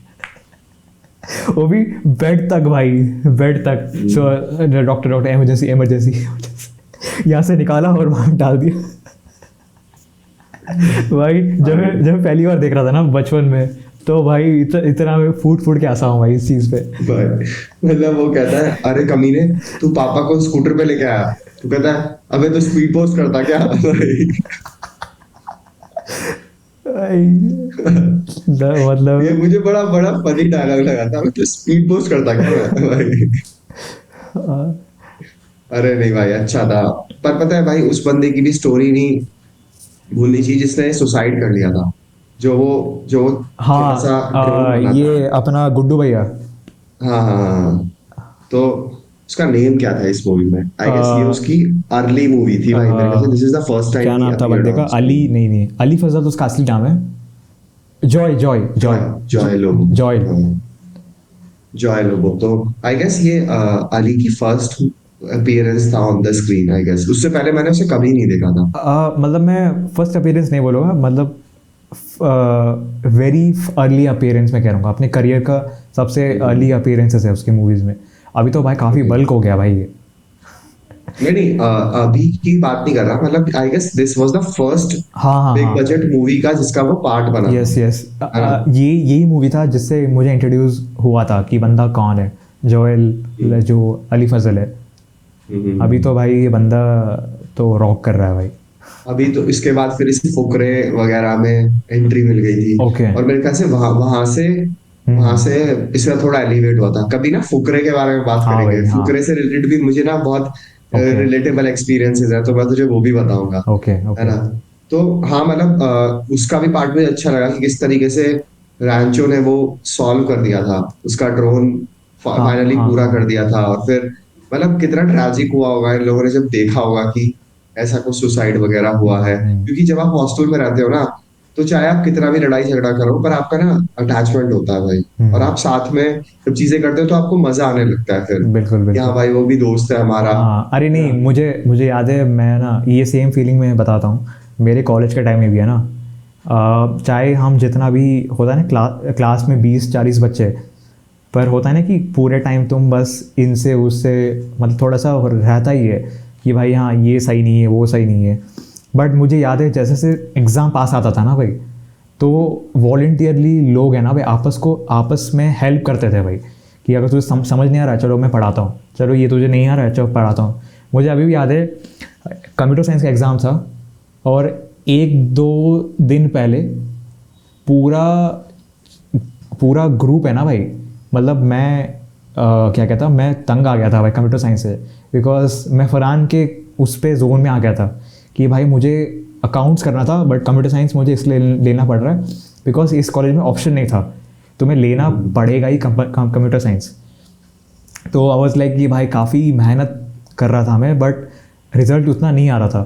वो भी बेड तक भाई, बेड तक। So doctor doctor emergency emergency, यहाँ से निकाला और वहाँ डाल दिया भाई। जब मैं पहली बार देख रहा था ना बचपन में, तो भाई इतना मैं फूट फूट के हंसा हूँ भाई इस चीज़ पे। भाई मतलब वो कहता है, अरे कमीने, तू पापा को स्कूटर पे लेके आया, तू कहता है अबे तो स्पीड पोस्ट करता क्या भाई। भाई ये मतलब मुझे बड़ा बड़ा फनी डायलॉग लगा था, अबे तो स्पीड पोस्ट करता क्या भाई। अरे नहीं भाई, अच्छा था। पर पता है भाई, उस बंदे की भी स्टोरी नहीं भूलनी चाहिए जिसने सुसाइड कर लिया था, जो वो छोटा सा हाँ, ड्रोन बना था। ये अपना गुड्डू भैया। हाँ हाँ हाँ हाँ। तो उसका नेम क्या था इस मूवी में? आई गेस ये उसकी अर्ली मूवी थी भाई, मेरे ख्याल से this is the first time क्या ही नाम था अपीयर्ड बंदे ऑन का? अली, स्क्रीन। नहीं नहीं, अली फजल तो उसका असली नाम है। जॉय जॉय जॉय, जॉय जॉय लोबो। जॉय। हाँ, जॉय लोबो। तो आई गेस ये अली की फर्स्ट अपीयरेंस था on the screen, I guess उससे पहले मैंने उसे कभी नहीं देखा था। मतलब मैं फर्स्ट अपीयरेंस नहीं बोलूँगा, मतलब वेरी अर्ली अपीयरेंस में कह रहूँगा, अपने करियर का सबसे अर्ली अपीयरेंसेस है उसकी मूवीज़ में। अभी तो भाई काफ़ी ओके। बल्क हो गया भाई ये। नहीं नहीं, अभी की बात नहीं कर रहा, मतलब I guess this was the first हाँ हाँ बिग हाँ, बजट मूवी का जिसका वो पार्ट बना था, यस यस। है ना। ये यही मूवी था जिससे मुझे इंट्रोड्यूस हुआ था कि बंदा कौन है, जोएल, जो अली फजल है। अभी तो भाई ये बंदा तो रॉक कर रहा है भाई। अभी तो इसके बाद फिर इसे फुकरे वगैरह में एंट्री मिल गई थी, ओके। और मेरे ख्याल से वहां से इसका थोड़ा एलिवेट हुआ था। कभी ना फुकरे के बारे में बात हाँ करेंगे, भाई हाँ। फुकरे से रिलेटेड भी मुझे ना बहुत ओके रिलेटेबल एक्सपीरियंसेस है, तो मैं तुझे वो भी बताऊंगा, ओके है ओके। ना। तो हाँ, मतलब उसका भी पार्ट मुझे अच्छा लगा कि किस तरीके से रैंचो ने वो सॉल्व कर दिया था, उसका ड्रोन हाँ फाइनली हाँ पूरा कर हाँ। दिया था। और फिर मतलब कितना ट्रैजिक हुआ होगा इन लोगों ने जब देखा होगा कि ऐसा कुछ सुसाइड वगैरह हुआ है, हम्म, क्योंकि जब आप हॉस्टल में रहते हो ना, तो चाहे आप कितना भी लड़ाई झगड़ा करो, पर आपका ना अटैचमेंट होता है भाई। और हम्म, आप साथ में जब चीजें करते हो तो आपको मजा आने लगता है फिर, बिल्कुल कि हाँ बिल्कुल। भाई वो भी दोस्त है हमारा, हाँ, अरे है नहीं, ना। मुझे मुझे याद है, मैं ना ये सेम फीलिंग मैं बताता हूँ। मेरे कॉलेज के टाइम में भी है ना, चाहे हम जितना भी होता है ना, क्लास में 20-40 बच्चे, पर होता है ना कि पूरे टाइम तुम बस इनसे उससे मतलब थोड़ा सा रहता ही है कि भाई हाँ ये सही नहीं है वो सही नहीं है। बट मुझे याद है जैसे से एग्ज़ाम पास आता था ना भाई, तो वॉल्टियरली लोग हैं ना भाई आपस में हेल्प करते थे भाई, कि अगर तुझे समझ नहीं आ रहा है चलो मैं पढ़ाता हूँ, चलो ये तुझे नहीं आ रहा है चलो पढ़ाता हूँ। मुझे अभी भी याद है कंप्यूटर साइंस का एग्ज़ाम था और 1-2 दिन पहले पूरा पूरा ग्रुप है ना भाई, मतलब मैं क्या कहता हूँ, मैं तंग आ गया था भाई कंप्यूटर साइंस से, बिकॉज मैं फ़रहान के उस पे जोन में आ गया था कि भाई मुझे अकाउंट्स करना था बट कंप्यूटर साइंस मुझे इसलिए लेना पड़ रहा है बिकॉज इस कॉलेज में ऑप्शन नहीं था, तुम्हें लेना पड़ेगा ही कंप्यूटर साइंस। तो आई वाज लाइक कि भाई काफ़ी मेहनत कर रहा था मैं, बट रिज़ल्ट उतना नहीं आ रहा था।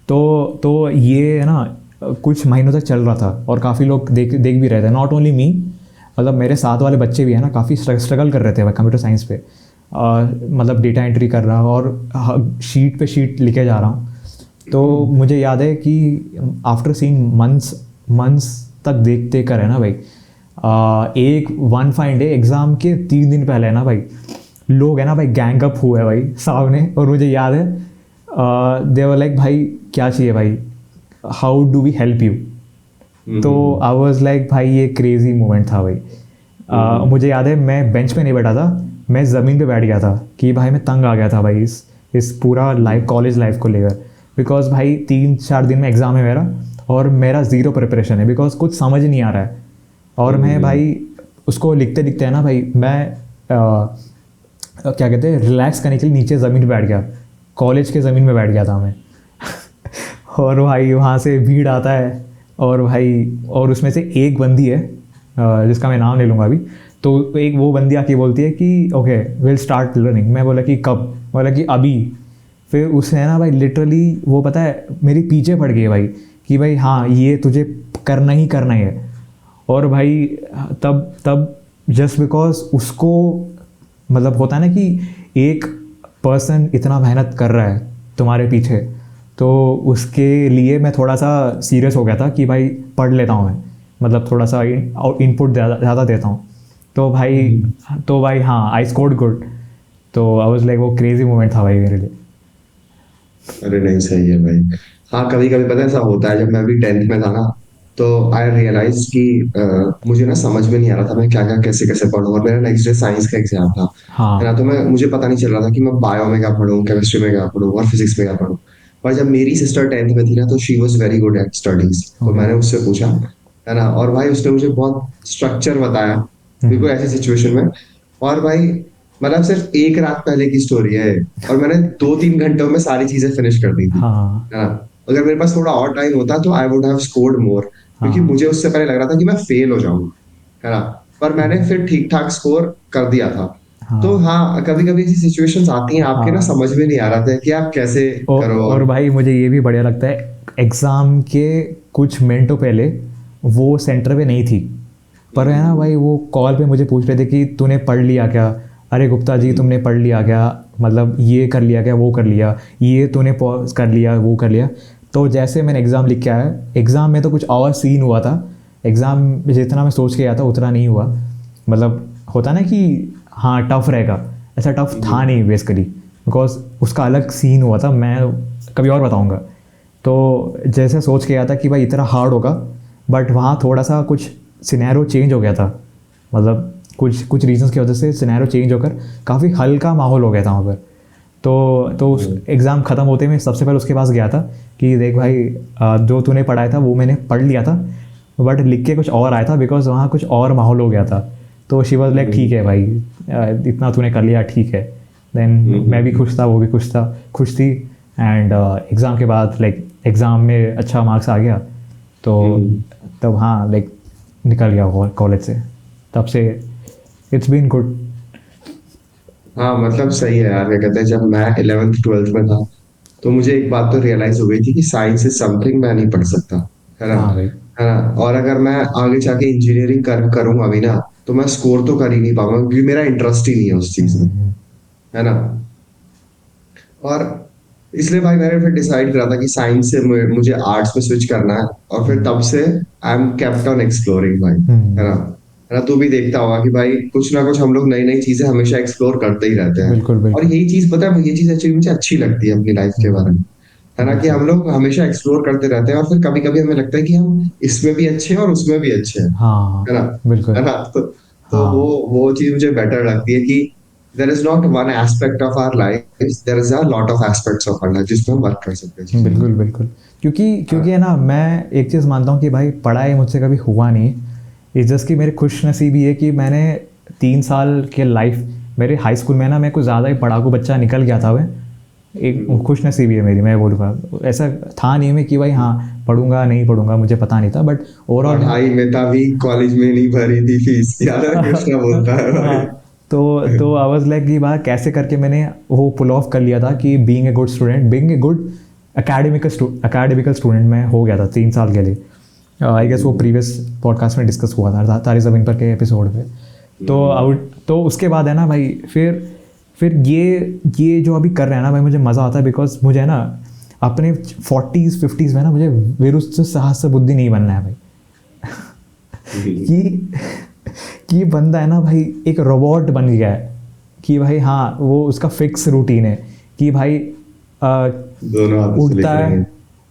तो ये है ना कुछ महीनों तक चल रहा था और काफ़ी लोग देख भी रहे थे, नॉट ओनली मी, मतलब मेरे साथ वाले बच्चे भी हैं ना काफ़ी स्ट्रगल कर रहे थे भाई कंप्यूटर साइंस पे। मतलब डेटा एंट्री कर रहा हूँ और शीट पे शीट लिखे जा रहा हूँ। तो मुझे याद है कि आफ्टर सीइंग मंथ्स तक देखते कर है ना भाई, एक वन फाइन डे एग्ज़ाम के 3 दिन पहले है ना भाई, लोग है ना भाई गैंग अप हुए भाई सामने, और मुझे याद है दे वर लाइक भाई क्या चाहिए भाई, how do we help you. तो आई वाज लाइक भाई ये क्रेजी मोमेंट था भाई। मुझे याद है मैं बेंच पे नहीं बैठा था, मैं ज़मीन पे बैठ गया था कि भाई मैं तंग आ गया था भाई इस पूरा लाइफ कॉलेज लाइफ को लेकर, बिकॉज भाई 3-4 दिन में एग्ज़ाम है मेरा और मेरा ज़ीरो प्रिपरेशन है बिकॉज कुछ समझ नहीं आ रहा है। और मैं भाई उसको लिखते लिखते है ना भाई मैं क्या कहते हैं रिलैक्स करने के लिए नीचे ज़मीन पे बैठ गया, कॉलेज के ज़मीन में बैठ गया था मैं और भाई वहाँ से भीड़ आता है और भाई और उसमें से एक बंदी है जिसका मैं नाम ले लूँगा अभी, तो एक वो बंदी आके बोलती है कि ओके विल स्टार्ट लर्निंग। मैं बोला कि कब, बोला कि अभी। फिर उसने ना भाई लिटरली वो पता है मेरे पीछे पड़ गई भाई कि भाई हाँ ये तुझे करना ही करना है। और भाई तब जस्ट बिकॉज उसको मतलब होता है ना कि एक पर्सन इतना मेहनत कर रहा है तुम्हारे पीछे, तो उसके लिए मैं थोड़ा सा सीरियस हो गया था कि भाई पढ़ लेता हूँ मैं, मतलब थोड़ा सा इनपुट ज़्यादा देता हूँ। तो भाई हाँ आई स्कोर्ड गुड। तो आई वाज लाइक वो क्रेजी मोमेंट था भाई मेरे लिए। अरे नहीं सही है भाई। हाँ कभी कभी पता है ऐसा होता है, जब मैं भी 10th में था ना, तो आई रियलाइज कि मुझे ना समझ में नहीं आ रहा था मैं क्या क्या कैसे कैसे पढूं, और मेरा नेक्स्ट डे साइंस का एग्जाम था, है ना। हाँ तो मुझे पता नहीं चल रहा था कि मैं बायो में क्या पढूं, केमिस्ट्री में क्या पढूं और फिजिक्स में क्या पढूं। पर जब मेरी सिस्टर 10th में थी ना, तो she was very good at studies, तो ओके। मैंने उससे पूछा, है ना, और भाई उसने मुझे बहुत स्ट्रक्चर बताया बिल्कुल ऐसी सिचुएशन में। और भाई मतलब सिर्फ एक रात पहले की स्टोरी है, और मैंने 2-3 घंटों में सारी चीजें फिनिश कर दी थी, हाँ है ना। अगर मेरे पास थोड़ा और टाइम होता तो I would have scored more, क्योंकि हाँ मुझे उससे पहले लग रहा था कि मैं फेल हो जाऊंगा, है ना। पर मैंने फिर ठीक ठाक स्कोर कर दिया था। तो हाँ हाँ कभी कभी ऐसी सिचुएशंस आती हैं आपके ना हाँ। समझ में नहीं आ रहा था कि आप कैसे करो। और भाई मुझे ये भी बढ़िया लगता है, एग्ज़ाम के कुछ मिनटों पहले वो सेंटर पे नहीं थी, पर है ना भाई वो कॉल पे मुझे पूछ रहे थे कि तूने पढ़ लिया क्या, अरे गुप्ता जी तुमने पढ़ लिया क्या, मतलब ये कर लिया क्या वो कर लिया, ये तूने पॉज कर लिया वो कर लिया। तो जैसे मैंने एग्ज़ाम लिख के आया, एग्ज़ाम में तो कुछ और सीन हुआ था, एग्ज़ाम जितना मैं सोच के आया था उतना नहीं हुआ। मतलब होता ना कि हाँ टफ़ रहेगा, ऐसा टफ़ था नहीं बेसिकली, बिकॉज उसका अलग सीन हुआ था, मैं कभी और बताऊंगा। तो जैसे सोच के आया था कि भाई इतना हार्ड होगा, बट वहाँ थोड़ा सा कुछ सिनेरियो चेंज हो गया था, मतलब कुछ रीजंस की वजह से सिनेरियो चेंज होकर काफ़ी हल्का माहौल हो गया था वहाँ पर। तो उस एग्ज़ाम ख़त्म होते में सबसे पहले उसके पास गया था कि देख भाई जो तूने पढ़ाया था वो मैंने पढ़ लिया था, बट लिख के कुछ और आया था बिकॉज वहाँ कुछ और माहौल हो गया था। तो शी वॉज लाइक ठीक है भाई इतना तूने कर लिया ठीक है। देन मैं भी खुश था, वो भी खुश थी। एंड एग्ज़ाम के बाद लाइक एग्ज़ाम में अच्छा मार्क्स आ गया, तो तब हाँ लाइक निकल गया कॉलेज से, तब से इट्स बीन गुड। हाँ मतलब सही है यार, क्या कहते हैं, जब मैं 11th 12th में था, तो मुझे एक बात तो रियलाइज हो गई थी कि साइंस इज समथिंग मैं नहीं पढ़ सकता, है ना। हाँ भाई। है ना, और अगर मैं आगे जाके इंजीनियरिंग करूंगा भी ना, तो मैं स्कोर तो कर ही नहीं पाऊंगा क्योंकि मेरा इंटरेस्ट ही नहीं है उस चीज में, हम्म। है ना। और इसलिए भाई मैंने फिर डिसाइड करा था कि साइंस से मुझे आर्ट्स में स्विच करना है, और फिर हम्म। तब से I am kept on exploring भाई, है हम्म। ना। है ना, तू भी देखता होगा कि भाई कुछ ना कुछ हम लोग नई नई चीजें हमेशा एक्सप्लोर करते ही रहते हैं। बिल्कुल और बिल्कुल। यही चीज पता है, ये चीज एक्चुअली मुझे अच्छी लगती है अपनी लाइफ के बारे में, है ना, कि बिल्कुल। हम लोग हमेशा एक्सप्लोर करते रहते हैं और फिर कभी कभी हमें लगता है कि हम इसमें भी अच्छे हैं और उसमें भी अच्छे हैं, हाँ है ना, है बिल्कुल। ना। तो हाँ वो चीज मुझे बेटर लगती है कि there is not one aspect of our life, there is a lot of aspects of our life जिसमें हम वर्क कर सकते हैं चीजों में। बिल्कुल बिल्कुल। क्योंकि क्योंकि हाँ। है ना, मैं एक चीज़ मानता हूँ कि भाई पढ़ाई मुझसे कभी हुआ नहीं। इस जस्ट कि मेरी खुश नसीबी है कि मैंने 3 साल के लाइफ, मेरे हाई स्कूल में ना मैं कुछ ज़्यादा ही पढ़ाकू बच्चा निकल गया था। वह एक हम्म। खुश नसीबी है मेरी, मैं बोलूँगा। ऐसा था नहीं मैं कि भाई हाँ पढ़ूंगा नहीं पढ़ूंगा, मुझे पता नहीं था, बट ओवरऑल पढ़ाई में तभी कॉलेज में नहीं भरी थी फीस, याद है कृष्णा बोलता है भाई। हाँ। तो आई वाज लाइक कि बात कैसे करके मैंने वो पुल ऑफ कर लिया था कि being a good student, being a good academical student मैं हो गया था 3 साल के लिए। आई गेस वो प्रीवियस पॉडकास्ट में डिस्कस हुआ था तारी ज़मीन पर के एपिसोड पे। तो आउट तो उसके बाद है ना भाई, फिर ये जो अभी कर रहे हैं ना भाई, मुझे मज़ा आता है बिकॉज मुझे है ना अपने 40s 50s में ना मुझे विरुद्ध साहस बुद्धि नहीं बनना है भाई। कि कि बंदा है ना भाई एक रोबोट बन गया है, कि भाई हाँ वो उसका फिक्स रूटीन है कि भाई दोनों हाथों से लिख उठता रहे है हैं।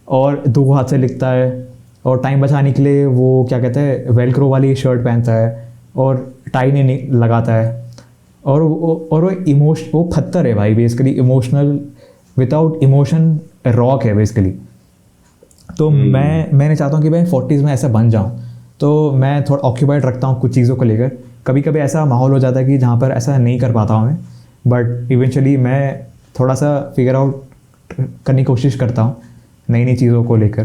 और 2 हाथ से लिखता है, और टाइम बचाने के लिए वो क्या कहते हैं वेलक्रो वाली शर्ट पहनता है और टाई नहीं लगाता है। और वो पत्थर है भाई, basically emotional, without emotion rock है बेसिकली। तो मैंने चाहता हूँ कि भाई 40s में ऐसा बन जाऊँ। तो मैं थोड़ा ऑक्यूपाइड रखता हूँ कुछ चीज़ों को लेकर। कभी कभी ऐसा माहौल हो जाता है कि जहाँ पर ऐसा नहीं कर पाता हूँ मैं, बट इवेंचुअली मैं थोड़ा सा फिगर आउट करने की कोशिश करता हूँ नई नई चीज़ों को लेकर।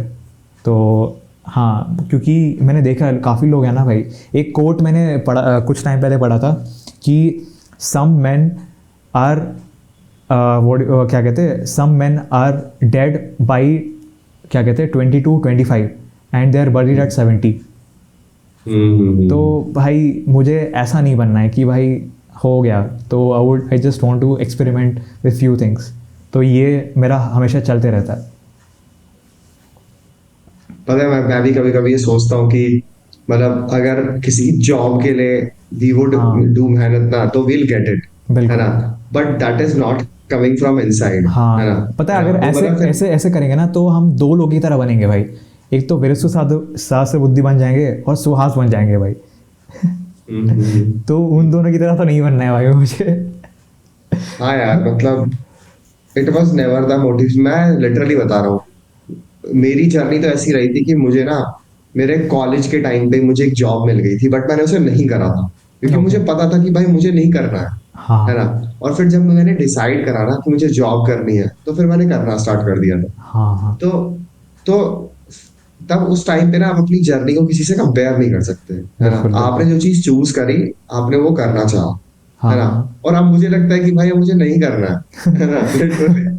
तो हाँ, क्योंकि मैंने देखा काफ़ी लोग हैं ना भाई, एक कोट मैंने पढ़ा कुछ टाइम पहले पढ़ा था कि सम मैन आर क्या कहते हैं, some man are dead by क्या कहते हैं 22-25 and they are buried at 70। तो भाई मुझे ऐसा नहीं बनना है कि भाई हो गया तो I just want to experiment with few things. तो ये मेरा हमेशा चलते रहता है। पता है, मैं भी कभी कभी ये सोचता हूँ कि मतलब अगर किसी जॉब के लिए वी वुड हाँ डू मेहनत ना, तो वील गेट इट, है ना, बिल्कुल। But that is not coming from inside, है ना, हाँ पता है, अगर तो ऐसे मतलब फिर ऐसे ऐसे करेंगे ना तो हम दो लोग की तरह बनेंगे भाई। एक तो विरसु साध से बुद्धि बन जाएंगे और सुहास बन जाएंगे भाई। तो उन दोनों की तरह तो नहीं बनना है भाई मुझे। हाँ यार, मतलब it was never the motive, मैं लिटरली बता रहा हूँ। मेरी जर्नी तो ऐसी रही थी कि मुझे ना मेरे कॉलेज के टाइम पे मुझे एक जॉब मिल गई थी, बट मैंने उसे नहीं करा था क्योंकि मुझे ओके। पता था कि भाई मुझे नहीं करना है ना। हाँ और फिर जब मैंने डिसाइड करा ना कि मुझे जॉब करनी है, तो फिर मैंने करना स्टार्ट कर दिया था। हाँ हाँ। तो तो तब उस टाइम पे ना आप अपनी जर्नी को किसी से कंपेयर नहीं कर सकते, है ना। बिल्कुल आपने बिल्कुल। जो चीज चूज करी, आपने वो करना चाहा, है हाँ ना। हाँ। और अब मुझे लगता है कि भाई अब मुझे नहीं करना है ना, लिटरली।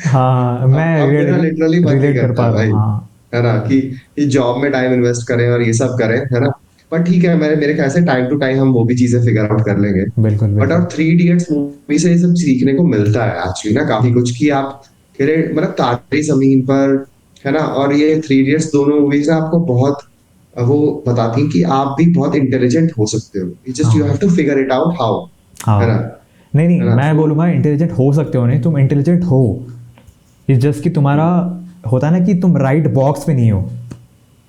हाँ मैं अब मेरा लिटरली मन नहीं रिलेट कर करता पा है रहा हूँ भाई, हाँ। है ना, कि जॉब में टाइम इन्वेस्ट करें और ये सब करें, है ना। पर ठीक है, मेरे ख्याल से टाइम टू टाइम हम वो भी चीजें फिगर आउट कर लेंगे। बिल्कुल बट बिल्कुल। और थ्री इडियट्स मूवी से ये सब सीखने को मिलता है एक्चुअली ना, काफी कुछ, कि आप मतलब तारे जमीन पर, है ना, और ये थ्री इडियट्स दोनों मूवीज ना आपको बहुत वो बताती हैं कि आप भी बहुत इंटेलिजेंट हो सकते हो, जस्ट यू हैव हाँ to figure it out how, है ना, हाँ। नहीं है नहीं, ना। मैं तो बोलूँगा इंटेलिजेंट हो सकते हो, नहीं तुम इंटेलिजेंट हो। इस जस्ट कि तुम्हारा होता है ना कि तुम राइट बॉक्स पे नहीं हो।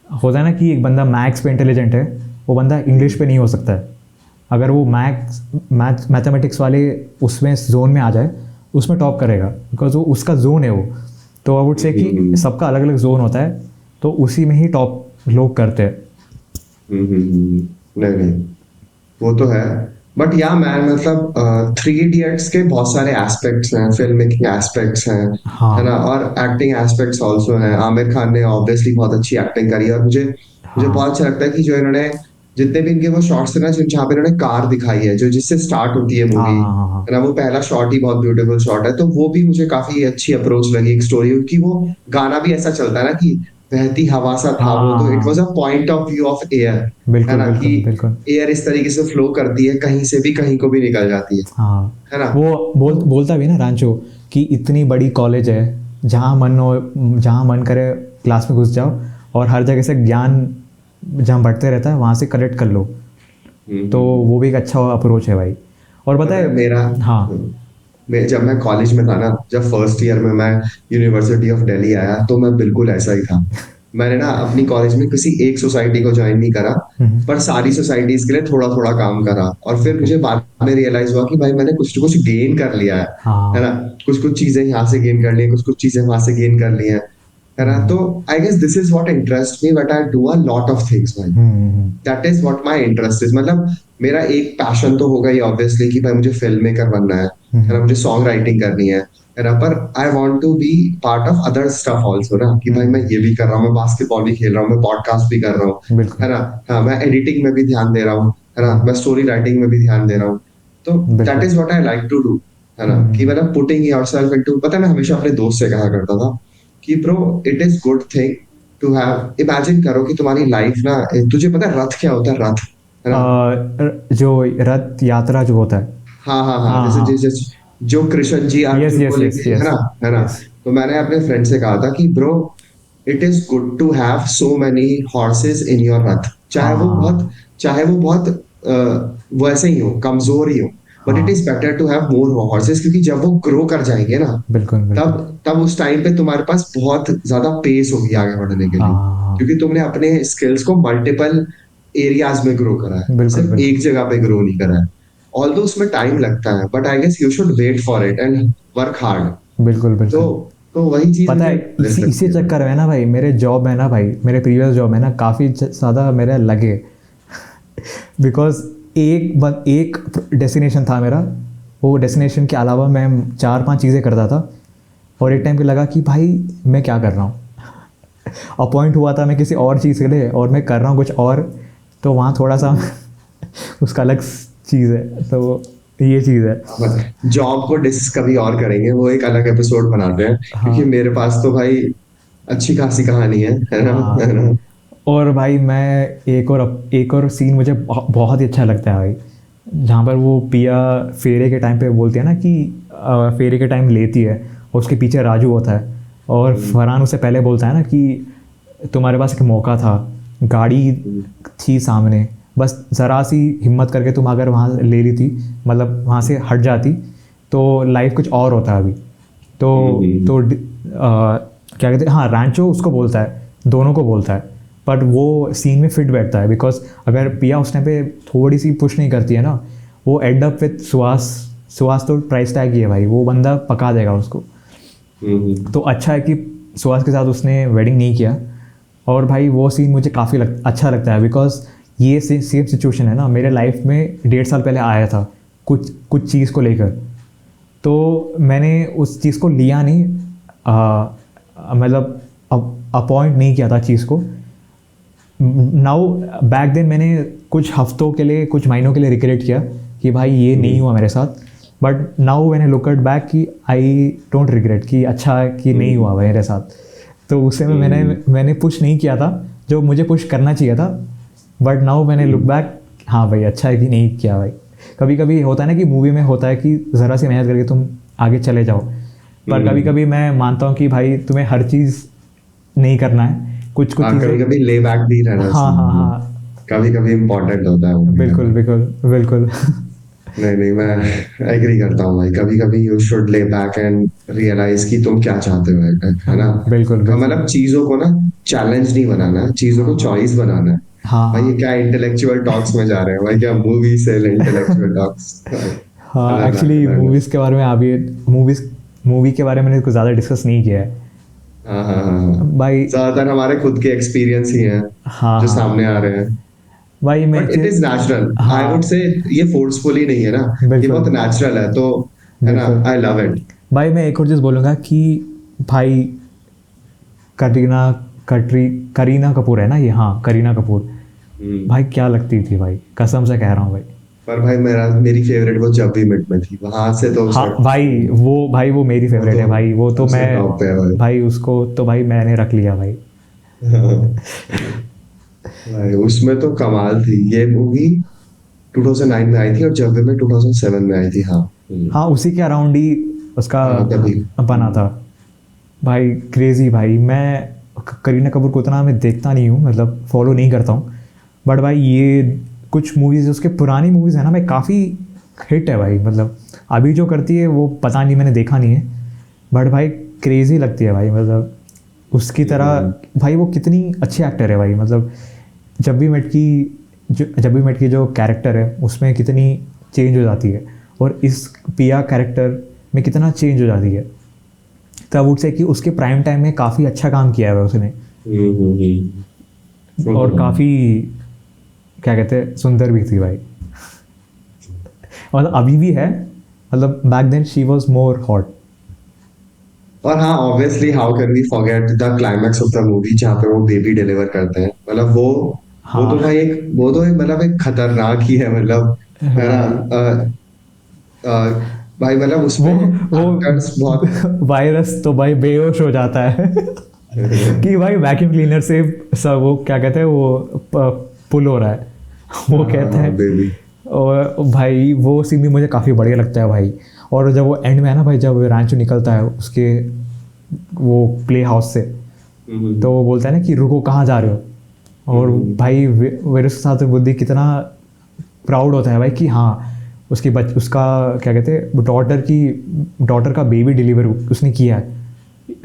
होता है ना कि एक बंदा मैथ्स पे इंटेलिजेंट है, वो बंदा इंग्लिश पे नहीं हो सकता है। अगर वो मैथमेटिक्स वाले उसमें जोन में आ जाए, उसमें टॉप करेगा बिकॉज वो उसका जोन है वो। तो आई वुड से कि सबका अलग अलग जोन होता है, तो उसी में ही टॉप लोग करते हैं। नहीं नहीं, वो तो है। बट या मैन, मतलब थ्री इडियट्स के बहुत सारे एस्पेक्ट्स हैं, फिल्म मेकिंग एस्पेक्ट्स हैं, है ना, हाँ और एक्टिंग एस्पेक्ट्स ऑल्सो हैं। आमिर खान ने ऑब्वियसली बहुत अच्छी एक्टिंग करी है, और मुझे मुझे हाँ बहुत अच्छा लगता है कि जो इन्होंने जितने भी इनके वो शॉट्स थे ना, जहाँ पे इन्होंने कार दिखाई है, जो जिससे स्टार्ट होती है हाँ मूवी, हाँ हाँ हाँ। है ना, वो पहला शॉट ही बहुत ब्यूटीफुल शॉट है, तो वो भी मुझे काफी अच्छी अप्रोच लगी एक स्टोरी, क्योंकि वो गाना भी ऐसा चलता है ना कि बहती हवा सा था वो, तो इट वाज अ हाँ point of view of air, है बिल्कुल ना, कि बिल्कुल बिल्कुल। एयर इस तरीके से फ्लो करती है, कहीं से भी कहीं को भी निकल जाती हाँ है ना। वो तो बोलता भी ना रांचो कि इतनी बड़ी कॉलेज है, जहाँ मन हो, जहाँ मन करे क्लास में घुस जाओ और हर जगह से ज्ञान जहाँ बढ़ते रहता है वहाँ से कलेक्ट कर लो। तो वो भी एक अच्छा अप्रोच है भाई। और पता है, मेरा हाँ जब मैं कॉलेज में था ना, जब फर्स्ट ईयर में मैं यूनिवर्सिटी ऑफ दिल्ली आया, तो मैं बिल्कुल ऐसा ही था। मैंने ना अपनी कॉलेज में किसी एक सोसाइटी को ज्वाइन नहीं करा, पर सारी सोसाइटीज के लिए थोड़ा थोड़ा काम करा। और फिर ओके, मुझे बाद में रियलाइज हुआ कि भाई मैंने कुछ कुछ गेन कर लिया है हाँ ना। कुछ कुछ चीजें यहाँ से गेन कर ली हैं, कुछ कुछ चीजें वहां से गेन कर ली हैं, है ना। तो I guess this is what interest me, but I do a lot of things भाई। Hmm, that is what my interest is. मतलब मेरा एक पैशन तो होगा ही ऑब्वियसली कि भाई मुझे फिल्म मेकर बनना है ना, मुझे सॉन्ग राइटिंग करनी है ना। पर I want to be part of other stuff also ना, कि भाई मैं ये भी कर रहा हूँ, मैं बास्केटबॉल भी खेल रहा हूँ, मैं पॉडकास्ट भी कर रहा हूँ, बिल्कुल है ना। हाँ, मैं एडिटिंग में भी ध्यान दे रहा हूँ, है ना, मैं स्टोरी राइटिंग में भी ध्यान दे रहा हूँ। तो दैट बिल्कुल। Is what I like to do, है ना। कि मतलब पुटिंग योरसेल्फ इनटू, पता है मैं हमेशा अपने दोस्त से कहा करता था कि bro, it is good thing to have, imagine करो कि तुम्हारी लाइफ ना, तुझे पता है रथ क्या होता है, रथ, है ना। जो रथ यात्रा जो होता है, हाँ हाँ हाँ, हाँ जैसे हाँ, जैसे जो कृष्ण जी यस अर्जुन को यस यस लेके, है यस ना, है ना। यस, तो मैंने अपने फ्रेंड से कहा था कि bro, it is good to have so many horses in your रथ, हाँ चाहे वो बहुत वैसे ही हो, कमजोर ही हो, बट इट हाँ, is better to have more horses, क्योंकि जब वो ग्रो कर जाएंगे ना, बिल्कुल बिल्कुल, तब तब उस टाइम पे तुम्हारे पास बहुत ज्यादा पेस होगी आगे बढ़ने के लिए, हाँ क्योंकि तुमने अपने स्किल्स को मल्टीपल एरियाज में ग्रो करा है, बिल्कुल सिर्फ बिल्कुल एक जगह पे ग्रो नहीं करा है। ऑल्दो उसमें टाइम लगता है, but I guess you should wait for it and work hard. बिल्कुल तो बिल्कुल। तो वही चीज पता मुझे है, इंटरेस्ट इसी लगती इसी है भाई। चक्कर में ना भाई, मेरे जॉब है ना भाई, मेरे प्रीवियस जॉब है ना, काफ़ी ज़्यादा मेरे लगे। बिकॉज एक डेस्टिनेशन था मेरा, वो डेस्टिनेशन के अलावा मैं 4-5 चीज़ें करता था। और एक टाइम पे लगा कि भाई मैं क्या कर रहा हूँ। अपॉइंट हुआ था मैं किसी और चीज़ के लिए, और मैं कर रहा हूँ कुछ और। तो वहाँ थोड़ा सा उसका अलग चीज़ है, तो ये चीज़ है। जॉब को डिस्कस कभी और करेंगे, वो एक अलग एपिसोड बनाते हैं, क्योंकि हाँ मेरे पास तो भाई अच्छी खासी कहानी है ना, है हाँ। ना। और भाई मैं एक और सीन मुझे बहुत ही अच्छा लगता है भाई, जहाँ पर वो पिया फेरे के टाइम पे बोलती है ना कि फेरे के टाइम लेती है, और उसके पीछे राजू होता है, और हम्म, फरहान उससे पहले बोलता है ना कि तुम्हारे पास एक मौका था, गाड़ी हम्म, थी सामने, बस ज़रा सी हिम्मत करके तुम अगर वहाँ ले ली थी, मतलब वहाँ से हट जाती, तो लाइफ कुछ और होता अभी। हम्म, तो क्या कहते हैं, हाँ रैंचो उसको बोलता है, दोनों को बोलता है। बट वो सीन में फिट बैठता है, बिकॉज अगर पिया उस टाइम पे थोड़ी सी पुश नहीं करती है ना, वो and up with Suhas. Suhas तो प्राइस टैग ही है भाई, वो बंदा पका देगा उसको। तो अच्छा है कि सुहास के साथ उसने वेडिंग नहीं किया। और भाई वो सीन मुझे काफ़ी अच्छा लगता है, बिकॉज ये सेम सिचुएशन है ना, मेरे लाइफ में 1.5 साल पहले आया था कुछ कुछ चीज़ को लेकर। तो मैंने उस चीज़ को लिया नहीं, मतलब अपॉइंट नहीं किया था चीज़ को। नाउ बैक देन मैंने कुछ हफ्तों के लिए, कुछ महीनों के लिए रिग्रेट किया कि भाई ये नहीं हुआ मेरे साथ। बट नाउ मैंने लुक एट बैक कि आई डोंट रिग्रेट, कि अच्छा है कि नहीं हुआ मेरे साथ। तो उस समय मैंने पुश नहीं किया था जो मुझे पुश करना चाहिए था। बट नाउ मैंने लुक बैक, हाँ भाई अच्छा है कि नहीं किया भाई। कभी कभी होता है ना कि मूवी में होता है कि ज़रा सी मेहनत करके तुम आगे चले जाओ, पर कभी कभी मैं मानता हूँ कि भाई तुम्हें हर चीज़ नहीं करना है, कुछ कुछ हाँ, कभी चीज़ें। कभी ले बैक भी रहना हाँ हाँ चाहिए, हाँ, कभी कभी इम्पोर्टेंट होता है वो भी बिल्कुल करना। बिल्कुल बिल्कुल। नहीं नहीं, मैं एग्री करता हूँ भाई, कभी कभी you should lay back and realise कि तुम क्या चाहते हो, है हाँ ना। बिल्कुल बिल्कुल। मतलब चीजों को ना चैलेंज नहीं बनाना है, चीजों को हाँ चॉइस बनाना है। हाँ भाई ये हाँ क्या इंटेलेक्चुअल टॉक्स में जा रहे हैं भाई, क्या मूवी से इंटेलेक्चुअल टॉक्स। हाँ, एक्चुअली मूवीज़ के बारे में अभी, मूवीज़ मूवी के बारे में मैंने कुछ ज़्यादा डिस्कस नहीं किया है हाँ हाँ हाँ हाँ, भाई। ज्यादातर हमारे खुद के एक्सपीरियंस ही हैं हाँ जो हाँ सामने आ रहे हैं। भाई, मैं बट एक it is cheese, natural, I would हाँ से। ये फोर्सफुली नहीं है ना, ये बिल्कुल बहुत नेचुरल है, तो है ना, बिल्कुल। I love it. भाई मैं एक और चीज़ बोलूँगा कि भाई करीना करीना कपूर है ना ये, हाँ करीना कपूर, भाई क्या लगती थी भाई, कसम से कह रहा हूँ भाई। पर भाई मेरी फेवरेट वो जब भी मिट में थी, वहां से तो हाँ भाई वो मेरी वो फेवरेट तो है भाई, वो तो सबसे मैं, टॉप पे है भाई। भाई उसको तो भाई मैंने रख लिया भाई। भाई उसमें तो कमाल थी ये मूवी। 2009 में आई थी और जब भी मैं 2007 में आई थी, हाँ। हाँ उसी के अराउंड ही उसका हाँ तभी। बना था भाई। क्रेजी भाई, मैं करीना कपूर को उतना मैं देखता नहीं हूँ, मतलब फॉलो नहीं करता हूँ। बट भाई ये कुछ मूवीज़ उसके पुरानी मूवीज़ है ना भाई काफ़ी हिट है भाई, मतलब अभी जो करती है वो पता नहीं, मैंने देखा नहीं है, बट भाई क्रेज़ी लगती है भाई, मतलब उसकी तरह भाई वो कितनी अच्छी एक्टर है भाई, मतलब जब भी मेट की जो कैरेक्टर है उसमें कितनी चेंज हो जाती है, और इस पिया कैरेक्टर में कितना चेंज हो जाती है, तब वुड से कि उसके प्राइम टाइम में काफ़ी अच्छा काम किया है उसने, और काफ़ी क्या कहते हैं सुंदर भी थी भाई, मतलब अभी भी है, मतलब back then she was more hot. और हाँ, obviously how can we forget the climax of the movie जहाँ पे वो बेबी डिलीवर करते हैं, मतलब वो तो हाँ भाई एक मतलब एक खतरनाक ही है, मतलब है ना। भाई भाई मतलब वो उसमें वो एक्टर्स बहुत वायरस तो भाई बेहोश हो जाता है कि भाई वैक्यूम क्लीनर से सब वो क्या कहते हैं वो पुल हो रहा है वो कहता है, बेबी। और भाई वो सीन भी मुझे काफ़ी बढ़िया लगता है भाई, और जब वो एंड में है ना भाई, जब रांचो निकलता है उसके वो प्ले हाउस से, तो वो बोलता है ना कि रुको कहाँ जा रहे हो, और भाई मेरे साथ बुद्धि कितना प्राउड होता है भाई कि हाँ उसका क्या कहते हैं डॉटर का बेबी डिलीवर उसने किया है,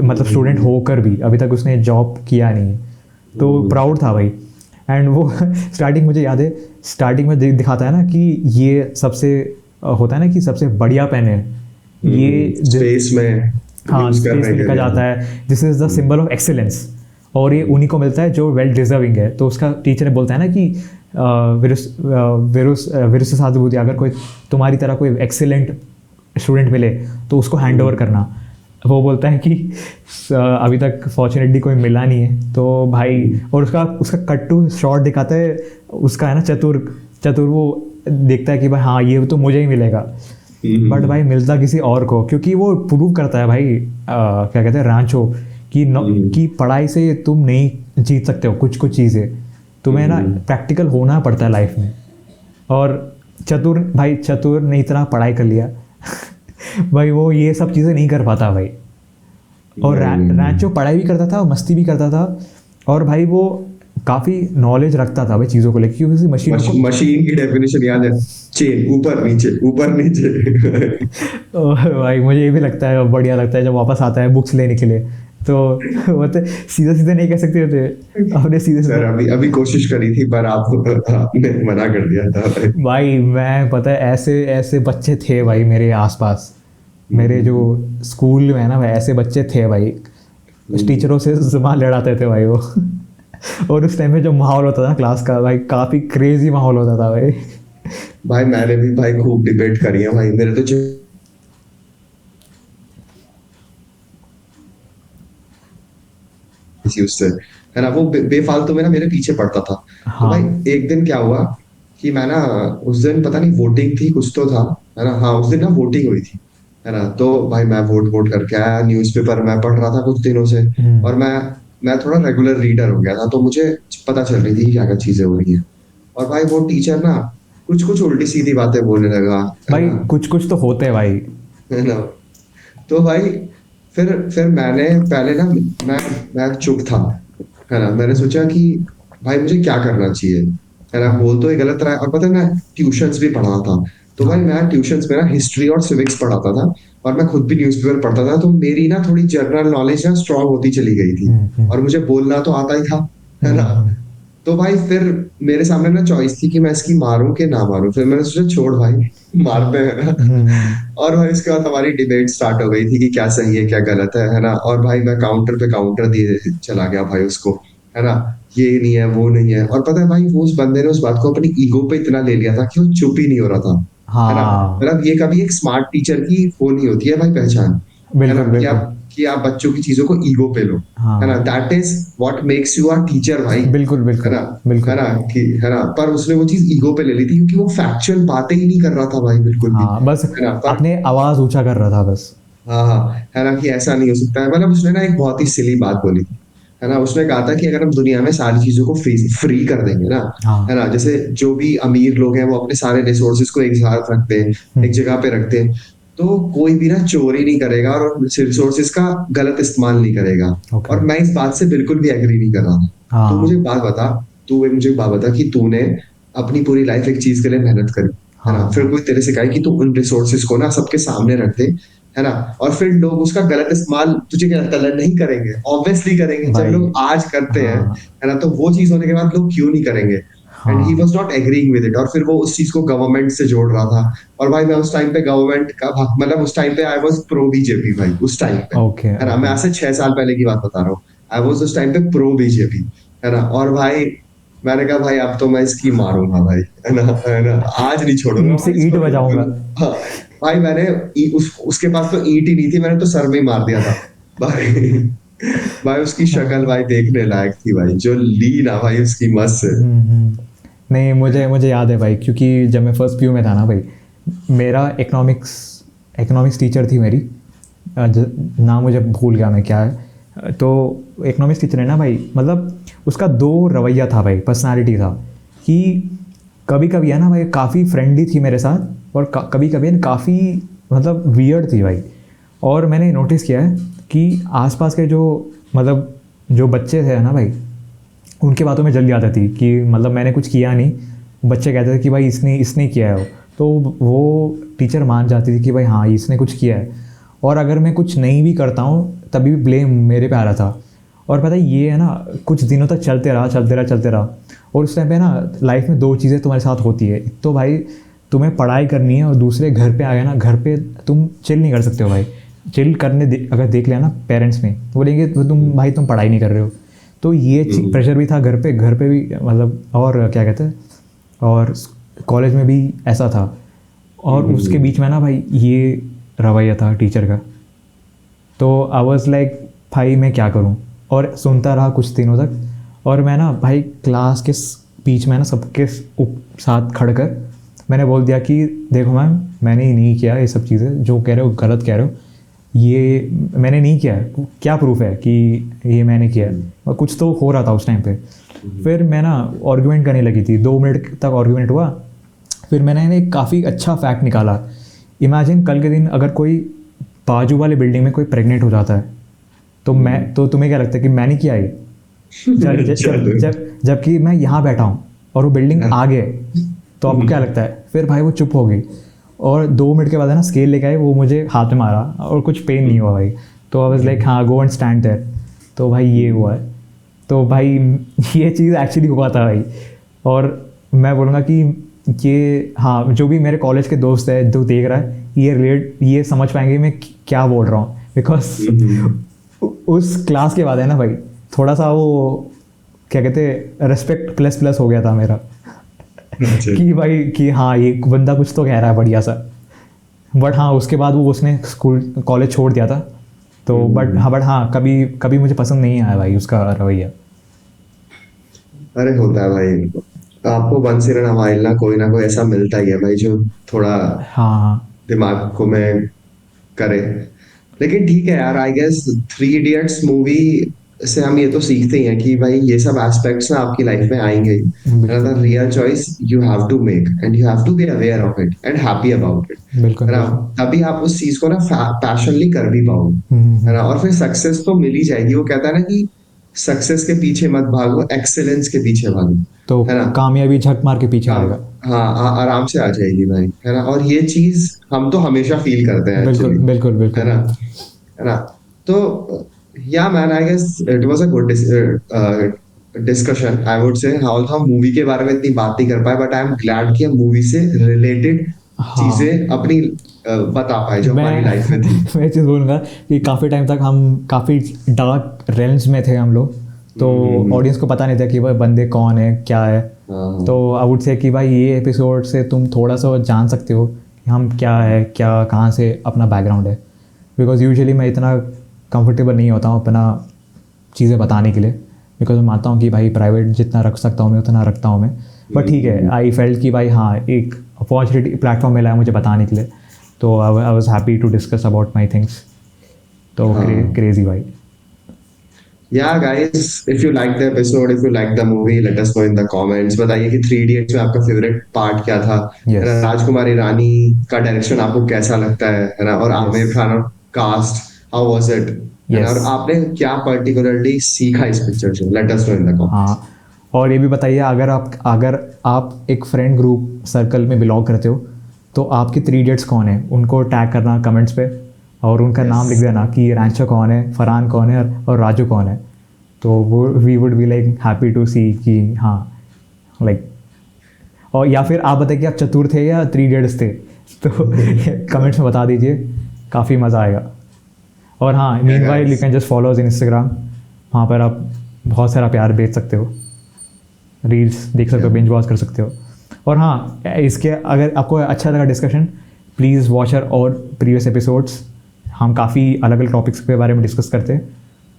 मतलब स्टूडेंट होकर भी अभी तक उसने जॉब किया नहीं है, तो प्राउड था भाई। एंड वो स्टार्टिंग मुझे याद है, स्टार्टिंग में दिखाता है ना कि ये सबसे होता है ना कि सबसे बढ़िया पेन है ये स्पेस में हाँ यूज स्पेस करने में के लिखा लिए। जाता है, this is the symbol of excellence, और ये उन्हीं को मिलता है जो वेल डिजर्विंग है, तो उसका टीचर बोलता है ना कि विरुस साधुबुद्धि, अगर कोई तुम्हारी तरह कोई एक्सेलेंट स्टूडेंट मिले तो उसको हैंड ओवर करना, वो बोलता है कि अभी तक फॉर्चुनेटली कोई मिला नहीं है, तो भाई और उसका कट टू शॉट दिखाता है उसका है ना चतुर वो देखता है कि भाई हाँ ये तो मुझे ही मिलेगा, बट भाई मिलता किसी और को, क्योंकि वो प्रूव करता है भाई क्या कहते हैं रांचो कि पढ़ाई से तुम नहीं जीत सकते हो, कुछ चीज़ें तुम्हें ना प्रैक्टिकल होना पड़ता है लाइफ में, और चतुर ने इतना पढ़ाई कर लिया भाई वो ये सब चीज़ें नहीं कर पाता भाई, और रांचो पढ़ाई भी करता था और मस्ती भी करता था, और भाई वो काफ़ी नॉलेज रखता था भाई चीज़ों को लेकर, क्योंकि मशीन की डेफिनेशन याद है, चेन ऊपर नीचे भाई मुझे ये भी लगता है बढ़िया लगता है जब वापस आता है बुक्स लेने के लिए, तो वो तो सीधे नहीं कह सकते होते अपने सीधे सर अभी कोशिश करी थी पर आपने मना कर दिया था। भाई मैं पता है ऐसे ऐसे बच्चे थे भाई मेरे आसपास, मेरे जो स्कूल में है ना भाई ऐसे बच्चे थे भाई, टीचरों से जुबान लड़ाते थे भाई वो और उस टाइम में जो माहौल होता था क्लास का भाई काफ़ी क्रेजी माहौल होता था भाई। भाई मैंने भी भाई खूब डिबेट करी है भाई, मेरे तो किसी उससे है ना, वो बेफालतू में ना मेरे पीछे पड़ता था। तो हाँ भाई एक दिन क्या हुआ कि मैं ना, उस दिन पता नहीं वोटिंग थी कुछ तो था, है ना, हाँ उस दिन ना वोटिंग हुई थी, है ना, तो भाई मैं वोट करके आया, न्यूज़पेपर मैं पढ़ रहा था कुछ दिनों से, और मैं थोड़ा रेगुलर रीडर हो गया था, तो मुझे पता चल रही थी क्या क्या चीजें हो रही हैं, और भाई वो टीचर ना कुछ कुछ उल्टी सीधी बातें बोलने लगा, है भाई ना, कुछ तो होते हैं भाई। है ना। तो भाई फिर मैंने पहले ना, मैं चुप था, है ना, मैंने सोचा कि भाई मुझे क्या करना चाहिए, है ना, बोल तो ये गलत रहा है, और पता है मैं ट्यूशंस भी पढ़ा था, तो भाई हाँ मैं ट्यूशंस में ना हिस्ट्री और सिविक्स पढ़ाता था, और मैं खुद भी न्यूज़पेपर पढ़ता था, तो मेरी ना थोड़ी जनरल नॉलेज ना स्ट्रांग होती चली गई थी, हम्म। और मुझे बोलना तो आता ही था, है ना। हम्म। तो भाई फिर मेरे सामने ना चॉइस थी कि मैं इसकी मारूं कि ना मारूं, फिर मैंने सोचा छोड़ भाई मारते हैं ना। हम्म। और भाई उसके बाद हमारी डिबेट स्टार्ट हो गई थी कि क्या सही है क्या गलत है ना, और भाई मैं काउंटर पे काउंटर दिए चला गया भाई उसको, है ना, ये नहीं है वो नहीं है, और पता है भाई वो उस बंदे ने उस बात को अपनी ईगो पे इतना ले लिया था कि वो चुप ही नहीं हो रहा था, है ना, हाँ मतलब ये कभी एक स्मार्ट टीचर की वो नहीं होती है भाई पहचान, है ना, बिल्कुल बिल्कुल। कि आप बच्चों की चीजों को ईगो पे लो, है ना, हाँ that is what makes you are teacher भाई, बिल्कुल है बिल्कुल ना, है बिल्कुल। ना, कि है ना, पर उसने वो चीज ईगो पे ले ली थी क्योंकि वो फैक्चुअल बातें ही नहीं कर रहा था भाई बिल्कुल भी, हाँ बस है ना, पर अपने आवाज़ ऊंचा कर रहा था बस। हाँ हाँ, है ना, कि ऐसा नहीं हो सकता है, मतलब उसने ना एक बहुत ही सिली बात बोली थी, है ना, उसने कहा था कि अगर हम दुनिया में सारी चीजों को फ्री कर देंगे ना, है हाँ ना, जैसे जो भी अमीर लोग हैं वो अपने सारे रिसोर्सेज को एक साथ रखते हैं, एक जगह पे रखते हैं, तो कोई भी ना चोरी नहीं करेगा और रिसोर्सेज का गलत इस्तेमाल नहीं करेगा, ओके। और मैं इस बात से बिल्कुल भी एग्री नहीं कर रहा था। हाँ तू मुझे एक बात बता कि तूने अपनी पूरी लाइफ एक चीज के लिए मेहनत करी, है ना, हाँ फिर कोई तेरे से कहे कि तू उन रिसोर्सेज को ना सबके सामने रख दे, है ना, और फिर लोग उसका गलत इस्तेमाल, तुझे क्या लगता है, नहीं करेंगे? ऑब्वियसली करेंगे, जब भाई। लोग आज करते हैं, हाँ है ना, तो वो चीज होने के बाद लोग क्यों नहीं करेंगे? एंड ही हाँ। Was not agreeing with it, और फिर वो उस चीज को गवर्नमेंट से जोड़ रहा था। और भाई मैं उस टाइम पे गवर्नमेंट का मतलब उस टाइम पे आई वाज प्रो बीजेपी भाई, उस टाइम पे, ओके है ना, मैं ओके। आज से 6 साल पहले की बात बता रहा हूँ। आई वाज उस टाइम पे प्रो बीजेपी, है ना, और भाई मैंने कहा भाई अब तो मैं इसकी मारूंगा भाई, है ना, आज नहीं छोड़ूंगा ईंट से भाई ईंट इसको, बजाऊंगा। बिल्कुल। हाँ भाई मैंने उसके पास तो ईंट ही नहीं थी, मैंने तो सर में ही मार दिया था भाई। भाई उसकी शक्ल हाँ। भाई देखने लायक थी भाई, जो ली ना भाई उसकी मस्त से। हम्म। नहीं, मुझे मुझे याद है भाई, क्योंकि जब मैं फर्स्ट पीयू में था ना भाई, मेरा इकोनॉमिक्स इकोनॉमिक्स टीचर थी मेरी। नाम मुझे भूल गया मैं क्या है। तो इकोनॉमिक्स टीचर है ना भाई, मतलब उसका दो रवैया था भाई, पर्सनालिटी था कि कभी कभी है ना भाई काफ़ी फ्रेंडली थी मेरे साथ, और कभी कभी काफ़ी मतलब वियर्ड थी भाई। और मैंने नोटिस किया है कि आसपास के जो मतलब जो बच्चे थे ना भाई, उनकी बातों में जल्दी आती थी कि मतलब मैंने कुछ किया नहीं, बच्चे कहते थे कि भाई इसने इसने किया है तो वो टीचर मान जाती थी कि भाई हाँ इसने कुछ किया है। और अगर मैं कुछ नहीं भी करता हूँ तभी भी ब्लेम मेरे पे आ रहा था। और पता है ये है ना, कुछ दिनों तक चलते रहा चलते रहा चलते रहा। और उस टाइम पे ना लाइफ में दो चीज़ें तुम्हारे साथ होती है, एक तो भाई तुम्हें पढ़ाई करनी है, और दूसरे घर पे आ गया ना, घर पे तुम चिल नहीं कर सकते हो भाई। चिल करने अगर देख लिया ना पेरेंट्स ने, तो बोलेंगे तुम भाई तुम पढ़ाई नहीं कर रहे हो। तो ये प्रेशर भी था घर पे भी मतलब, और क्या कहते हैं, और कॉलेज में भी ऐसा था। और उसके बीच में ना भाई ये रवैया था टीचर का। तो आई वॉज लाइक भाई मैं क्या करूं। और सुनता रहा कुछ दिनों तक। और मैं ना भाई क्लास के बीच में ना सबके साथ खड़कर मैंने बोल दिया कि देखो मैम, मैंने ही नहीं किया ये सब चीज़ें, जो कह रहे हो गलत कह रहे हो, ये मैंने नहीं किया है, क्या प्रूफ है कि ये मैंने किया है। और कुछ तो हो रहा था उस टाइम पे। फिर मैं ना आर्गूमेंट करने लगी थी, 2 मिनट तक आर्गूमेंट हुआ। फिर मैंने एक काफ़ी अच्छा फैक्ट निकाला। इमेजिन कल के दिन अगर कोई बाजू वाले बिल्डिंग में कोई प्रेग्नेंट हो जाता है, तो तुम्हें क्या लगता है कि मैंने किया ये? चलो। जबकि मैं यहाँ बैठा हूँ और वो बिल्डिंग आगे है, तो आपको क्या लगता है? फिर भाई वो चुप हो गई। और 2 मिनट के बाद है ना स्केल लेके आए, वो मुझे हाथ में मारा और कुछ पेन नहीं हुआ भाई। तो आई वाज लाइक हाँ गो एंड स्टैंड देयर। तो भाई ये हुआ है। तो भाई ये चीज़ एक्चुअली हुआ था भाई। और मैं बोलूँगा कि ये हाँ, जो भी मेरे कॉलेज के दोस्त है जो देख रहा है, ये समझ पाएंगे मैं क्या बोल रहा हूँ। बिकॉज उस क्लास के बाद है ना भाई, थोड़ा सा वो क्या कहते हैं, रेस्पेक्ट प्लस प्लस हो गया था मेरा। कि भाई कि हाँ ये बंदा कुछ तो कह रहा है बढ़िया सा। बट हाँ उसके बाद वो उसने स्कूल कॉलेज छोड़ दिया था। तो बट हाँ कभी कभी मुझे पसंद नहीं आया भाई उसका रवैया। अरे होता है भाई, आपको वंस इन अ व्हाइल ना कोई ऐसा मिलता ही है भाई, जो थोड़ा हाँ दिमाग को में करे। लेकिन ठीक है यार, I guess Three Idiots movie से हम ये तो सीखते ही हैं कि भाई ये सब एस्पेक्ट्स ना आपकी लाइफ में आएंगे ही। बिल्कुल another real choice you have to make, and you have to be aware of it and happy about it, बिल्कुल है ना, बिल्कुल। तभी आप उस चीज को ना पैशनली कर भी पाओगे, है ना, और फिर सक्सेस तो मिल ही जाएगी। वो कहता है ना कि सक्सेस के पीछे मत भागो, एक्सेलेंस के पीछे भागो, तो है ना। कामयाबी झक मार के पीछे काम, आएगा। हाँ आराम से आ जाएगी भाई, है ना, और ये चीज हम तो हमेशा फील करते हैं बिल्कुल एक्चुअली, बिल्कुल है बिल्कुल। ना, है ना। तो या man I guess it was a good discussion, I would say. हाँ हम मूवी के बारे में इतनी बात नहीं कर पाए, बट आई एम ग्लैड कि हम मूवी से रिलेटेड हाँ चीजें अपनी बता पाए जो हमारी लाइफ में थी। मैं चीज़ बोलूँगा कि काफ़ी टाइम तक हम काफ़ी डार्क रेल्म्स में थे हम लोग। तो ऑडियंस को पता नहीं था कि भाई बंदे कौन है क्या है। हाँ तो आई वुड से कि भाई ये एपिसोड से तुम थोड़ा सा जान सकते हो कि हम क्या है, क्या कहाँ से अपना बैकग्राउंड है। बिकॉज यूजुअली मैं इतना कंफर्टेबल नहीं होता हूँ अपना चीज़ें बताने के लिए, बिकॉज मैं मानता हूँ कि भाई प्राइवेट जितना रख सकता हूँ मैं उतना रखता हूँ मैं। बट ठीक है, आई फेल्ट कि भाई हाँ एक अपॉर्चुनिटी प्लेटफॉर्म मिला है मुझे बताने के लिए। तो I was happy to discuss about my things. तो हाँ। क्रेजी भाई। Yeah, guys, if you like the episode, if you like the movie, let us know in the comments. बताइए कि थ्री इडियट्स में आपका फेवरेट पार्ट क्या था, है ना, यस राजकुमारी रानी का डायरेक्शन आपको कैसा लगता है ना, और yes Aamir Khan cast how was it, है ना, यस। और आपने क्या पर्टिकुलरली सीखा इस पिक्चर से, let us know in the हाँ कमेंट्स। और ये भी बताइए, अगर आप एक फ्रेंड ग्रुप सर्कल में बिलोंग करते हो तो आपके 3 इडियट्स कौन है, उनको टैग करना कमेंट्स पे और उनका नाम लिख देना कि रैंचो कौन है, फरहान कौन है और राजू कौन है। तो वो we would be like happy to see कि हाँ लाइक, और या फिर आप बताइए कि आप चतुर थे या 3 इडियट्स थे, तो कमेंट्स में बता दीजिए, काफ़ी मज़ा आएगा। और हाँ, meanwhile you can just follow us in Instagram, वहाँ पर आप बहुत सारा प्यार भेज सकते हो, रील्स देख सकते हो, बिंज वॉच कर सकते हो। और हाँ, इसके अगर आपको अच्छा लगा डिस्कशन, प्लीज़ वॉच आवर और प्रीवियस एपिसोड्स। हम काफ़ी अलग अलग टॉपिक्स के बारे में डिस्कस करते हैं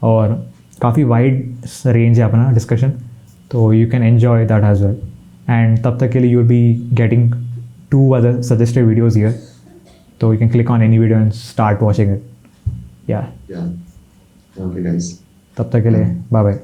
और काफ़ी वाइड रेंज है अपना डिस्कशन, तो you can enjoy that as well. And तब तक के लिए you will be getting 2 other suggested videos here, तो you can click on any video and start watching it. या Yeah. Okay, guys. तब तक के लिए बाय बाय।